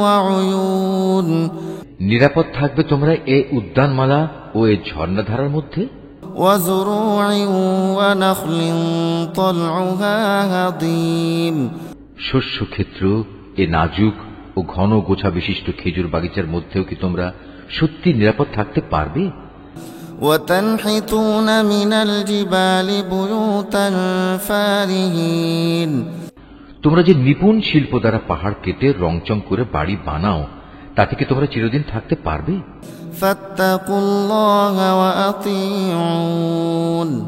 وَعُيُونٍ। নিরাপদ থাকবে তোমরা এ উদ্যানমালা ও এ ঝর্ণাধারার মধ্যে। وَزُرُوعٍ وَنَخْلٍ طَلْعُهَا هَضِيمٌ। শস্যক্ষেত্র, এ নাজুক ও ঘন গোছা বিশিষ্ট খেজুর বাগিচার মধ্যেও কি তোমরা সত্যি নিরাপদ থাকতে পারবে? وَتَنْحِتُونَ مِنَ الْجِبَالِ بُيُوتًا فَارِهِينَ। তোমরা যে নিপুণ শিল্প দ্বারা পাহাড় কেটে রংচং করে বাড়ি বানাও, তাতে কি তোমরা চিরদিন থাকতে পারবে? فَاتَّقُوا اللَّهَ وَأَطِيعُونِ।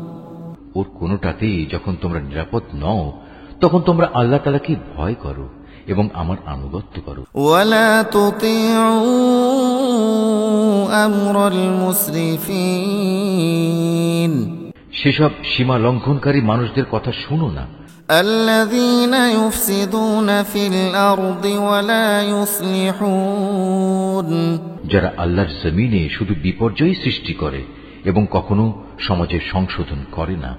ওর কোনোটাতেই যখন তোমরা নিরাপদ নও তখন তোমরা আল্লাহ তাআলাকে ভয় করো এবং আমার আনুগত্য করো। وَلَا تُطِيعُوا أَمْرَ الْمُسْرِفِينَ। সেসব সীমা লঙ্ঘনকারী মানুষদের কথা শোনো না। الَّذِينَ يُفْسِدُونَ فِي الْأَرْضِ وَلَا يُصْلِحُونَ। যারা আল্লাহর জমিনে শুধু বিপর্যয় সৃষ্টি করে এবং কখনো সমাজের সংশোধন করে না।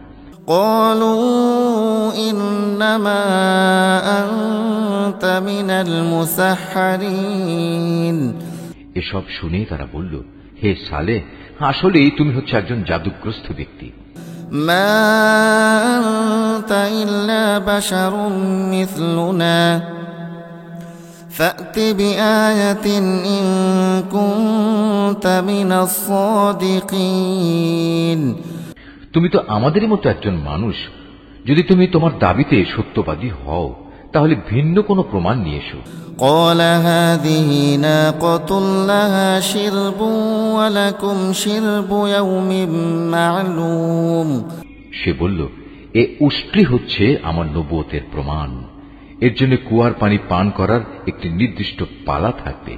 قَالُوا إِنَّمَا أَنْتَ مِنَ الْمُسَحَّرِينَ। এসব শুনে তারা বলল, হে সালেহ, আসলেই তুমি হচ্ছে একজন জাদুগ্রস্ত ব্যক্তি। مَا أَنْتَ إِلَّا بَشَرٌ مِثْلُنَا فَأْتِ بِآيَةٍ إِن كُنتَ مِنَ الصَّادِقِينَ। তুমি তো আমাদেরই মতো একজন মানুষ। যদি তুমি তোমার দাবিতে সত্যবাদী হও তাহলে ভিন্ন কোনো প্রমাণ নিয়ে এসো। قَالَ هَٰذِهِ نَاقَةٌ لَهَا شِرْبٌ وَلَكُمْ شِرْبُ يَوْمٍ مَّعْلُومٍ। সে বলল, এ উষ্ট্রি হচ্ছে আমার নবুয়তের প্রমাণ। এর জন্য কুয়ার পানি পান করার একটি নির্দিষ্ট পালা থাকবে,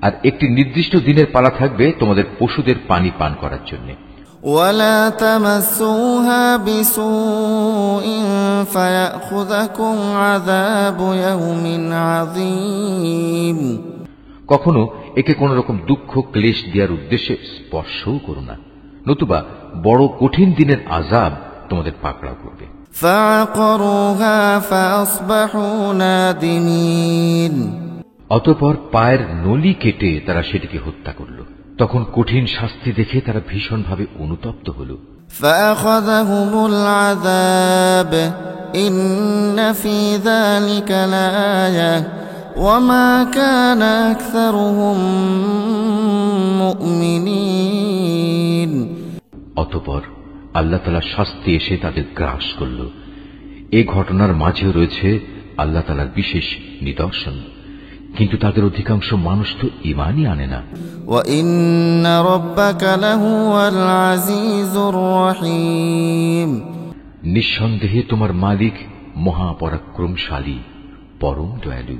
আর একটি নির্দিষ্ট দিনের পালা থাকবে তোমাদের পশুদের পানি পান করার জন্য। وَلَا تَمَسُّوهَا بِسُوءٍ فَيَأْخُذَكُمْ عَذَابُ يَوْمٍ عَظِيمٍ। কখনো একে কোন রকম দুঃখ ক্লেশ দেওয়ার উদ্দেশ্যে স্পর্শও করো না, নতুবা বড় কঠিন দিনের আযাব তোমাদের পাকড়াও করবে। فَعَقَرُوهَا فَأَصْبَحُوا نَادِمِينَ। অতঃপর পায়ের নলি কেটে তারা সেটিকে হত্যা করল। তখন কঠিন শাস্তি দেখে তারা ভীষণভাবে অনুতপ্ত হল। فَأَخَذَهُمُ الْعَذَابُ إِنَّ فِي ذَلِكَ لَآيَةً وَمَا كَانَ أَكْثَرُهُم مُؤْمِنِينَ। অতঃপর আল্লাহ তাআলা শাস্তি এসে তাদের গ্রাস করল। এই ঘটনার মাঝেও রয়েছে আল্লাহ তাআলার বিশেষ নিদর্শন, কিন্তু তাদের অধিকাংশ মানুষ তো ঈমানই আনে না। وَإِنَّ رَبَّكَ لَهُوَ الْعَزِيزُ الرَّحِيمُ নিঃসন্দেহে তোমার মালিক মহাপরাক্রমশালী, পরম দয়ালু।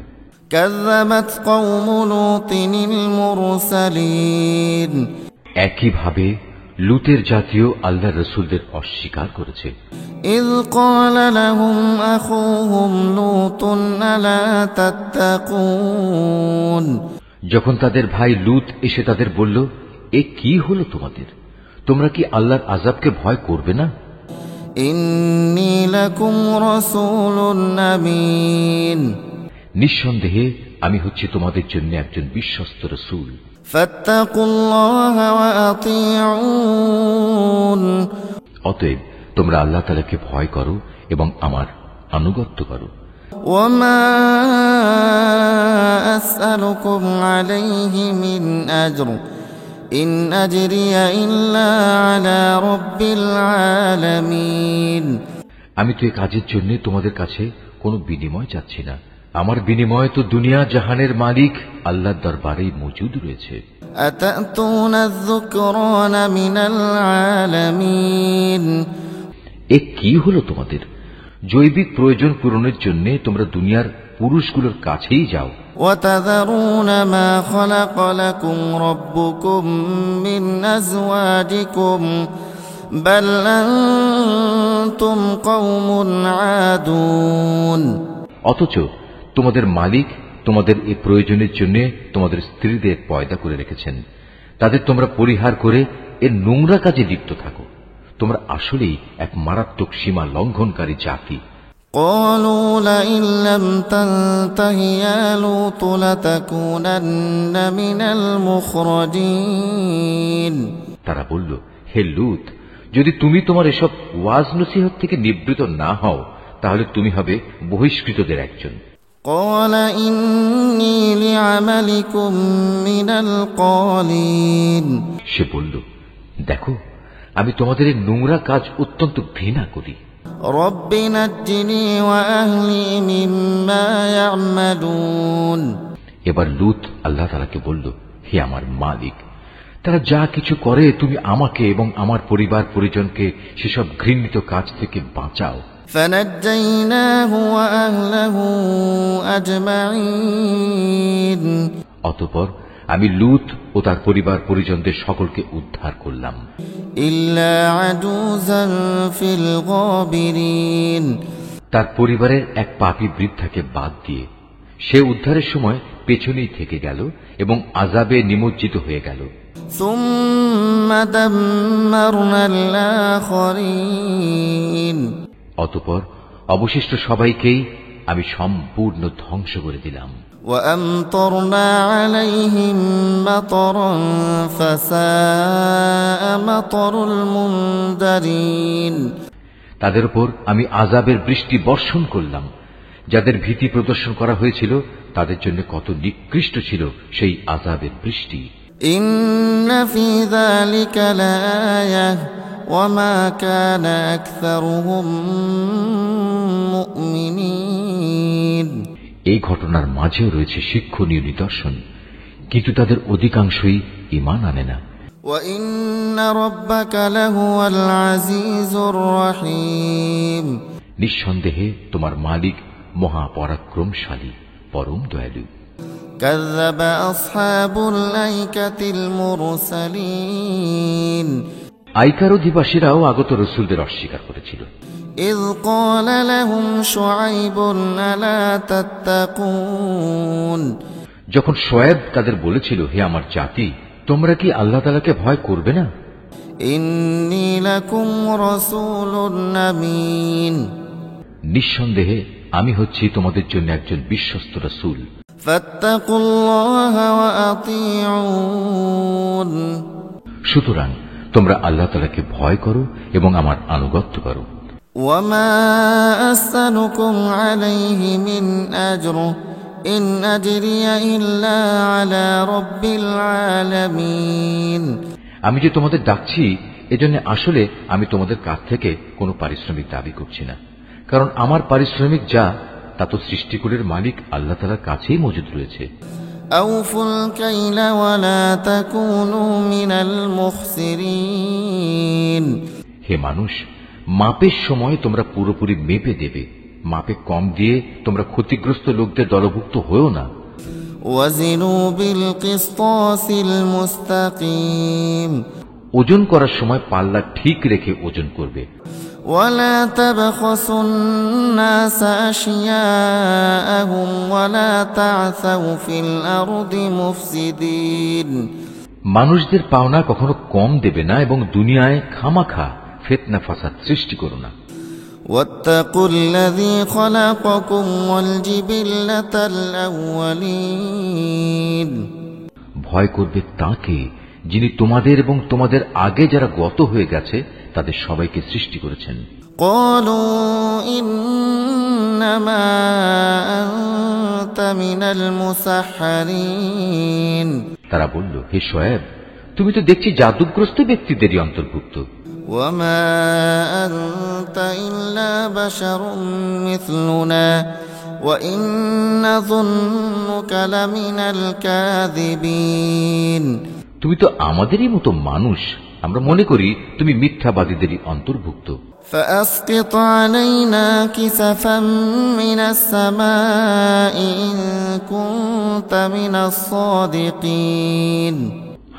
كَذَّبَتْ قَوْمُ لُوطٍ الْمُرْسَلِينَ একইভাবে লুতের জাতীয় আল্লাহর রাসূলদের অস্বীকার করেছে। إِذْ قَالَ لَهُمْ أَخُوهُمْ لُوطٌ أَلَا تَتَّقُونَ যখন তাদের ভাই লুত এসে তাদের বলল, এ কি হলো তোমাদের? তোমরা কি আল্লাহর আযাবকে ভয় করবে না? إِنِّي لَكُمْ رَسُولٌ أَمِينٌ নিঃসন্দেহে আমি হচ্ছি তোমাদের জন্য একজন বিশ্বস্ত রাসূল। فَاتَّقُوا اللَّهَ وَأَطِيعُونِ অতএব তোমরা আল্লাহ তাআলাকে ভয় করো এবং আমার আনুগত্য করো। وَمَا أَسْأَلُكُمْ عَلَيْهِ مِنْ أَجْرٍ إِنْ أَجْرِيَ إِلَّا عَلَى رَبِّ الْعَالَمِينَ আমি তো এই কাজের জন্য তোমাদের কাছে কোনো বিনিময় চাচ্ছি না। আমার বিনিময় তো দুনিয়া জাহানের মালিক আল্লাহর দরবারেই মজুদ রয়েছে। أَتَأْتُونَ الذُّكْرَانَ مِنَ الْعَالَمِينَ এ কি হলো তোমাদের? জৈবিক প্রয়োজন পূরণের জন্য তোমরা দুনিয়ার পুরুষগুলোর কাছেই যাও। وَتَذَرُونَ مَا خَلَقَ لَكُمْ رَبُّكُمْ مِنْ أَزْوَاجِكُمْ بَلْ أَنْتُمْ قَوْمٌ عَادُونَ অথচ তোমাদের মালিক তোমাদের এই প্রয়োজনের জন্য তোমাদের স্ত্রীদের পয়দা করে রেখেছেন। তাদের তোমরা পরিহার করে এর নোংরা কাজে লিপ্ত থাকো। তোমরা আসলেই এক মারাত্মক সীমা লঙ্ঘনকারী জাতি। قالوا لئن لم تنته يا لوط لتكونن من المخرجين তারা বলল, হে লূত, যদি তুমি তোমার এসব ওয়াজ নসিহত থেকে নিবৃত না হও তাহলে তুমি হবে বহিষ্কৃতদের একজন। قال إني لعملكم من القالين সে বলল, দেখো, আমি তোমাদের এই নোংরা কাজ অত্যন্ত ঘৃণা করি। رب نجني وأهلي مما يعملون এবার লূত আল্লাহ তাআলাকে বলল, হে আমার মালিক, তারা যা কিছু করে তুমি আমাকে এবং আমার পরিবার পরিজনকে সেসব ঘৃণিত কাজ থেকে বাঁচাও। فنجيناه وأهله أجمعين অতঃপর আমি লূত ও তার পরিবার পরিজনদের সকলকে উদ্ধার করলাম। إلا عجوزا في الغابرين তার পরিবারের এক পাপী বৃদ্ধাকে বাদ দিয়ে সে উদ্ধারের সময় পেছনেই থেকে গেল এবং আযাবে নিমজ্জিত হয়ে গেল। ثم دمرنا الآخرين অতঃপর অবশিষ্ট সবাইকেই আমি সম্পূর্ণ ধ্বংস করে দিলাম। وأمطرنا عليهم مطرا فساء مطر المنذرين তাদের উপর আমি আযাবের বৃষ্টি বর্ষণ করলাম। যাদের ভীতি প্রদর্শন করা হয়েছিল তাদের জন্য কত নিকৃষ্ট ছিল সেই আযাবের বৃষ্টি। إن في ذلك لآية وما كان أكثرهم مؤمنين এই ঘটনার মাঝেও রয়েছে শিক্ষণীয় নিদর্শন, কিন্তু তাদের অধিকাংশই ঈমান আনে না। وإن ربك لهو العزيز الرحيم নিঃসন্দেহে তোমার মালিক মহাপরাক্রমশালী, পরম দয়ালু। كذب أصحاب الأيكة المرسلين আইকার অধিবাসীরাও আগত রসুলদের অস্বীকার করেছিল। إذ قال لهم شعيب ألا تتقون যখন শোয়েব তাদের বলেছিল, হে আমার জাতি, তোমরা কি আল্লাহ তাআলাকে ভয় করবে না? إني لكم رسول أمين নিঃসন্দেহে আমি হচ্ছি তোমাদের জন্য একজন বিশ্বস্ত রাসূল। فاتقوا الله وأطيعون সুতরাং তোমরা আল্লাহ তাআলাকে ভয় করো এবং আমার আনুগত্য করো। وما أسألكم عليه من أجر إن أجري إلا على رب العالمين আমি যে তোমাদের ডাকছি এজন্য আসলে আমি তোমাদের কাছ থেকে কোনো পারিশ্রমিক দাবি করছি না, কারণ আমার পারিশ্রমিক যা তা তো সৃষ্টিকুলের মালিক আল্লাহ তাআলার কাছেই মজুদ রয়েছে। أوفوا الكيل ولا تكونوا من المخسرين। হে মানুষ, মাপের সময় তোমরা পুরোপুরি মেপে দেবে, মাপে কম দিয়ে তোমরা ক্ষতিগ্রস্ত লোকদের দলভুক্ত হয়েও না। وزنوا بالقسطاس المستقيم। ওজন করার সময় পাল্লা ঠিক রেখে ওজন করবে। ولا تبخسوا الناس أشياءهم ولا تعثوا في الأرض مفسدين। মানুষদের পাওনা কখনো কম দেবে না এবং দুনিয়ায় খামাখা ফিতনা ফাসাদ সৃষ্টি করো না। واتقوا الذي خلقكم والجبلة الأولين। ভয় করবে তাকে যিনি তোমাদের এবং তোমাদের আগে যারা গত হয়ে গেছে তাদের সবাইকে সৃষ্টি করেছেন। قالوا إنما أنت من المسحرين। তারা বলল, হে শোয়েব, তুমি তো দেখছি জাদুগ্রস্ত ব্যক্তিদেরই অন্তর্ভুক্ত। وما أنت إلا بشر مثلنا وإن نظنك لمن الكاذبين। তুমি তো আমাদেরই মতো মানুষ, আমরা মনে করি তুমি মিথ্যাবাদীদেরই অন্তর্ভুক্ত। فأسقط علينا كسفا من السماء إن كنت من الصادقين।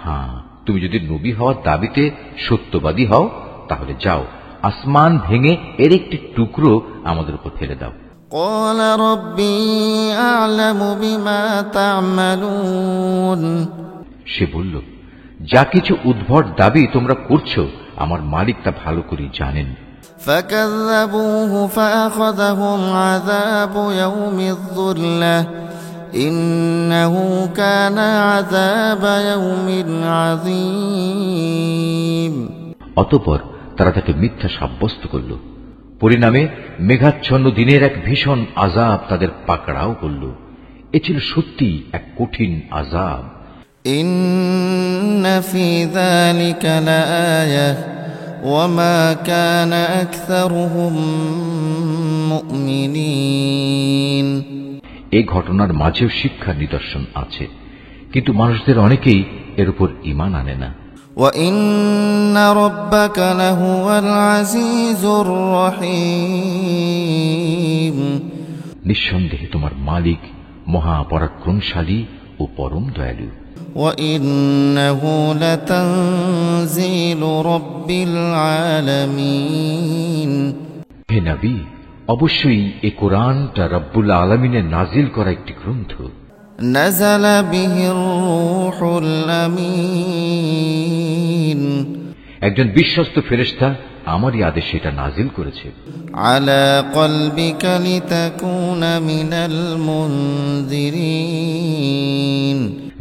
হ্যাঁ, তুমি যদি নবী হওয়ার দাবিতে সত্যবাদী হও তাহলে যাও, আসমান ভেঙে এর একটি টুকরো আমাদের উপর ফেলে দাও। قال ربي أعلم بما تعملون। সে বলল, যা কিছু উদ্ভট দাবি তোমরা করছো আমার মালিক তা ভালো করে জানেন। فكذبوه فأخذهم عذاب يوم الظلة إنه كان عذاب يوم عظيم। অতঃপর তারা তাকে মিথ্যা সাব্যস্ত করল। পরিণামে মেঘাচ্ছন্ন দিনের এক ভীষণ আযাব তাদের পাকড়াও করল। এ ছিল সত্যি এক কঠিন আযাব। إن في ذلك لآية وما كان أكثرهم مؤمنين। এই ঘটনার মাঝেও শিক্ষার নিদর্শন আছে, কিন্তু মানুষদের অনেকেই এর উপর ঈমান আনে না। وإن ربك لهو العزيز الرحيم। নিঃসন্দেহে তোমার মালিক মহাপরাক্রমশালী ও পরম দয়ালু। وإنه لتنزيل رب العالمين। হে নবী, অবশ্যই এই কোরআনটা রব্বুল আলামিনের নাজিল করা একটি গ্রন্থ। نزل به الروح الأمين। একজন বিশ্বস্ত ফেরেশতা আমারই আদেশে এটা নাজিল করেছে। على قلبك لتكون من المنذرين।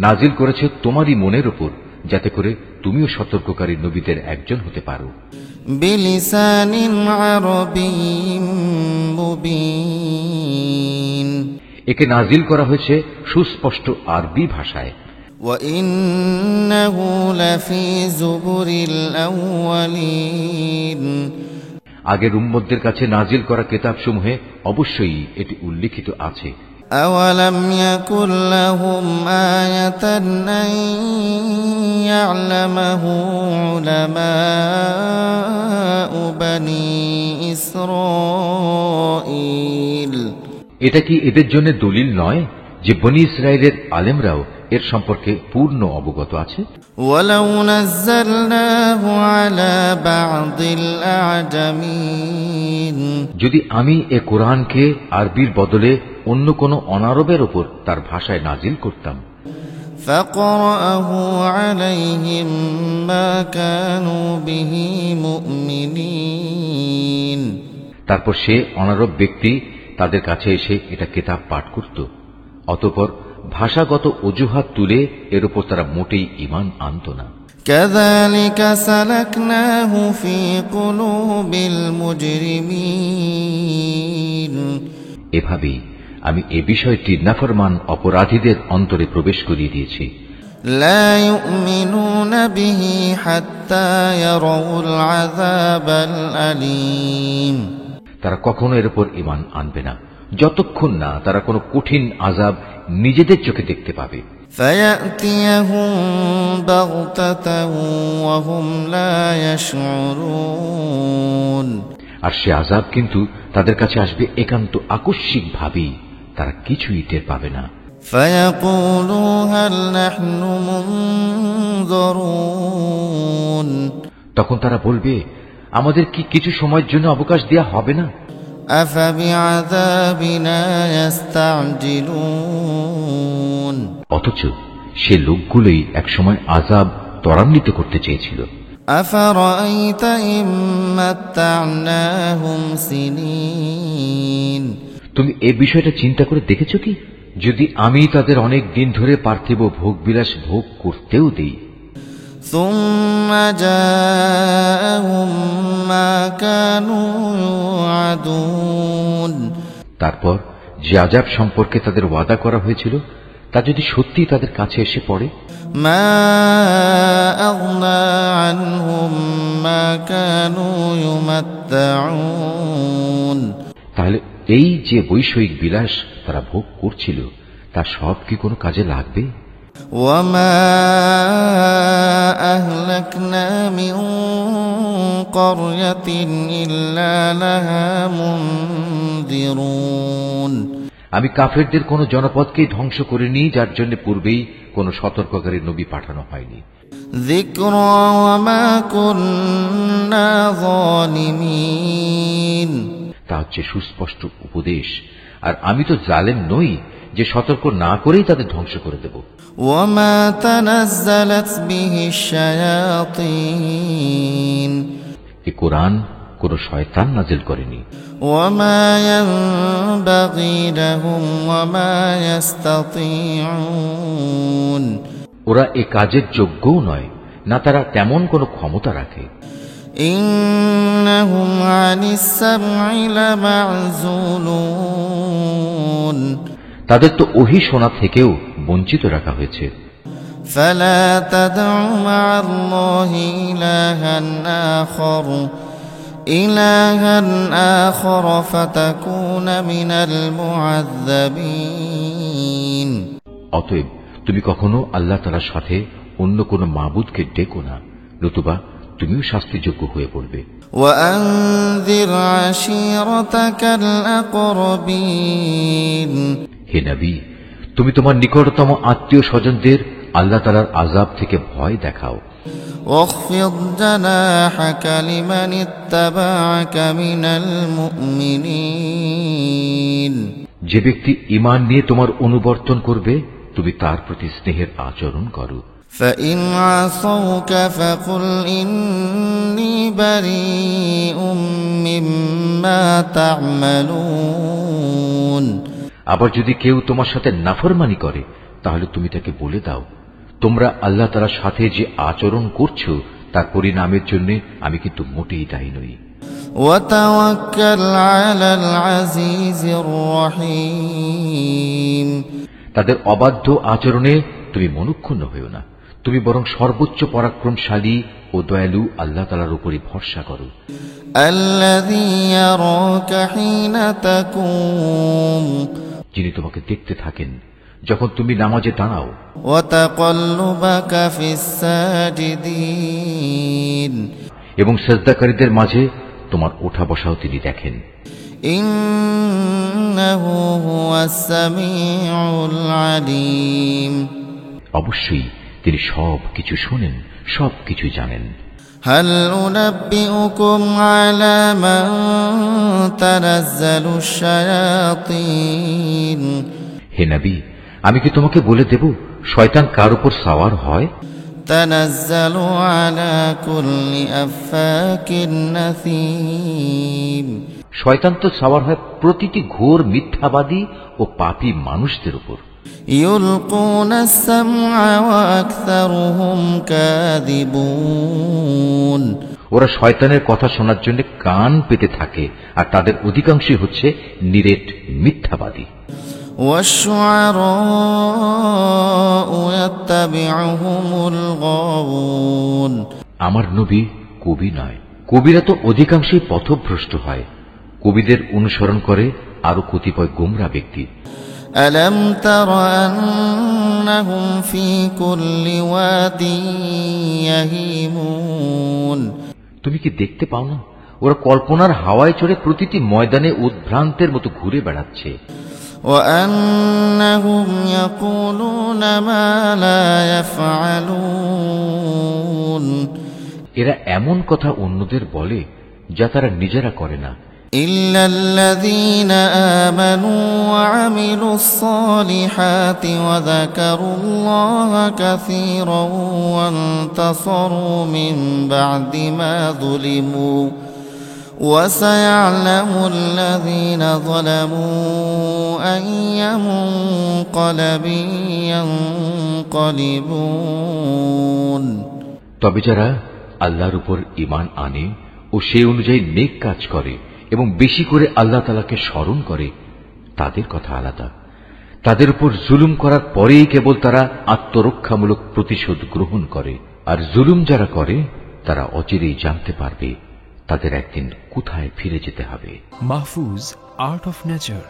নাজিল করেছে তোমারই মনের উপর, যাতে করে তুমিও সতর্ককারী নবীদের একজন হতে পারো। بلسان عربي مبين। একে নাজিল করা হয়েছে সুস্পষ্ট আরবি ভাষায়। وإنه لفي زبر الأولين। আগের উম্মতদের কাছে নাজিল করা কিতাবসমূহে অবশ্যই এটি উল্লিখিত আছে। أولم يكن لهم آية أن يعلمه علماء بني إسرائيل। এটা কি এদের জন্য দলিল নয় যে বনী ইসরায়েলের আলেমরাও এর সম্পর্কে পূর্ণ অবগত আছে? ولو نزلناه على بعض الأعجمين। যদি আমি এ কোরআনকে আরবির বদলে অন্য কোন অনারবের উপর তার ভাষায় নাজিল করতাম, فقرأه عليهم ما كانوا به مؤمنين। তারপর সে অনারব ব্যক্তি তাদের কাছে এসে এটা কিতাব পাঠ করত, অতঃপর ভাষাগত অজুহাত তুলে এর উপর তারা মোটেই ঈমান আনত না। كذلك سلكناه في قلوب المجرمين। এভাবেই আমি এ বিষয়টি নাফরমান অপরাধীদের অন্তরে প্রবেশ করিয়ে দিয়েছি। لا يؤمنون به حتى يروا العذاب الأليم। তারা কখনো এর উপর ঈমান আনবে না যতক্ষণ না তারা কোনো কঠিন আযাব নিজেদের চোখে দেখতে পাবে। فيأتيهم بغتة وهم لا يشعرون আর সে আযাব কিন্তু তাদের কাছে আসবে একান্ত আকস্মিক ভাবেই, তারা কিছুই টের পাবে না। فيقولوا هل نحن منظرون তখন তারা বলবে, আমাদের কি কিছু সময়ের জন্য অবকাশ দেয়া হবে না? أفبعذابنا يستعجلون অথচ সে লোকগুলোই একসময় আযাব ত্বরান্বিত করতে চেয়েছিল। أفرأيت إن متعناهم سنين তুমি এই বিষয়টা চিন্তা করে দেখেছ কি, যদি আমি তাদের অনেক দিন ধরে পার্থিব ভোগবিলাস ভোগ করতেও দেই, ثم جاءهم ما كانوا يوعدون তারপর যে আযাব সম্পর্কে তাদের ওয়াদা করা হয়েছিল তা যদি সত্যি তাদের কাছে এসে পড়ে, ما أغنى عنهم ما كانوا يمتعون তাহলে এই যে বৈষয়িক বিলাস তারা ভোগ করছিল তা সব কি কোনো কাজে লাগবে? وما أهلكنا من قرية إلا لها منذرون আমি কাফেরদের কোন জনপদকেই ধ্বংস করিনি যার জন্য পূর্বেই কোন সতর্ককারী নবী পাঠানো হয়নি। ذكرى وما كنا ظالمين তা হচ্ছে সুস্পষ্ট উপদেশ, আর আমি তো জালেম নই যে সতর্ক না করেই তাদের ধ্বংস করে দেব। وما تنزلت به الشياطين এই কোরআন কোন শয়তান নাজিল করেনি। وما ينبغي لهم وما يستطيعون ওরা এ কাজের যোগ্যও নয়, না তারা তেমন কোনো ক্ষমতা রাখে। إنهم عن السمع لمعزولون তাদের তো ওহী শোনা থেকেও বঞ্চিত রাখা হয়েছে। فلا تدع مع الله إلها آخر فتكون من المعذبين অতএব তুমি কখনো আল্লাহ তাআলার সাথে অন্য কোন মাবুদকে ডেকো না, নতুবা তুমিও শাস্তিযোগ্য হয়ে পড়বে। وأنذر عشيرتك الأقربين হে নবী, তুমি তোমার নিকটতম আত্মীয় স্বজনদের আল্লাহ তাআলার আযাব থেকে ভয় দেখাও। واخفض جناحك لمن اتبعك من المؤمنين যে ব্যক্তি ঈমান নিয়ে তোমার অনুবর্তন করবে তুমি তার প্রতি স্নেহের আচরণ করো। فإن عصوك فقل إني بريء مما تعملون আবার যদি কেউ তোমার সাথে নাফরমানি করে তাহলে তুমি তাকে বলে দাও, তোমরা আল্লাহ তাআলার সাথে যে আচরণ করছো তার পরিণামের জন্য আমি কিন্তু মোটেই দায়ী নই। وتوكل على العزيز الرحيم তাদের অবাধ্য আচরণে তুমি মনক্ষুণ্ণ হইও না, তুমি বরং সর্বোচ্চ পরাক্রমশালী ও দয়ালু আল্লাহ তাআলার উপরই ভরসা করো। الذي يراك حين تقوم যিনি তোমাকে দেখতে থাকেন যখন তুমি নামাজে দাঁড়াও, وتقلبك في الساجدين এবং সিজদাকারীদের মাঝে তোমার ওঠা বসাও তিনি দেখেন। إنه هو السميع العليم অবশ্যই তিনি সব কিছু শোনেন, সব কিছু জানেন। هل أنبئكم على من تنزل الشياطين হে নবী, আমি কি তোমাকে বলে দেব শয়তান কার উপর সাওয়ার হয়? تنزل على كل أفاك نثيم শয়তান তো সাওয়ার হয় প্রতিটি ঘোর মিথ্যাবাদী ও পাপী মানুষদের উপর। يلقون السمع وأكثرهم كاذبون ওরা শয়তানের কথা শোনার জন্য কান পেতে থাকে আর তাদের অধিকাংশই হচ্ছে নিরেট মিথ্যাবাদী। والشعراء يتبعهم الغاوون আমার নবী কবি নয়, কবিরা তো অধিকাংশই পথভ্রষ্ট হয়। কবিদের অনুসরণ করে আরো কতিপয় গোমরা ব্যক্তি। ألم تر أنهم في كل واد يهيمون তুমি কি দেখতে পাও না ওরা কল্পনার হাওয়ায় চড়ে প্রতিটি ময়দানে উদ্ভ্রান্তের মতো ঘুরে বেড়াচ্ছে। وأنهم يقولون ما لا يفعلون এরা এমন কথা অন্যদের বলে যা তারা নিজেরা করে না। إلا الذين آمنوا وعملوا الصالحات وذكروا الله كثيرا وانتصروا من بعد ما ظلموا وسيعلم الذين ظلموا أي منقلب ينقلبون তবে যারা আল্লাহর উপর ঈমান আনে ও সেই অনুযায়ী নেক কাজ করে এবং বেশি করে আল্লাহ তাআলাকে স্মরণ করে তাদের কথা আলাদা। তাদের উপর জুলুম করার পরেই কেবল তারা আত্মরক্ষামূলক প্রতিশোধ গ্রহণ করে। আর জুলুম যারা করে তারা অচিরেই জানতে পারবে তাদের একদিন কোথায় ফিরে যেতে হবে। Mahfuz, art of nature.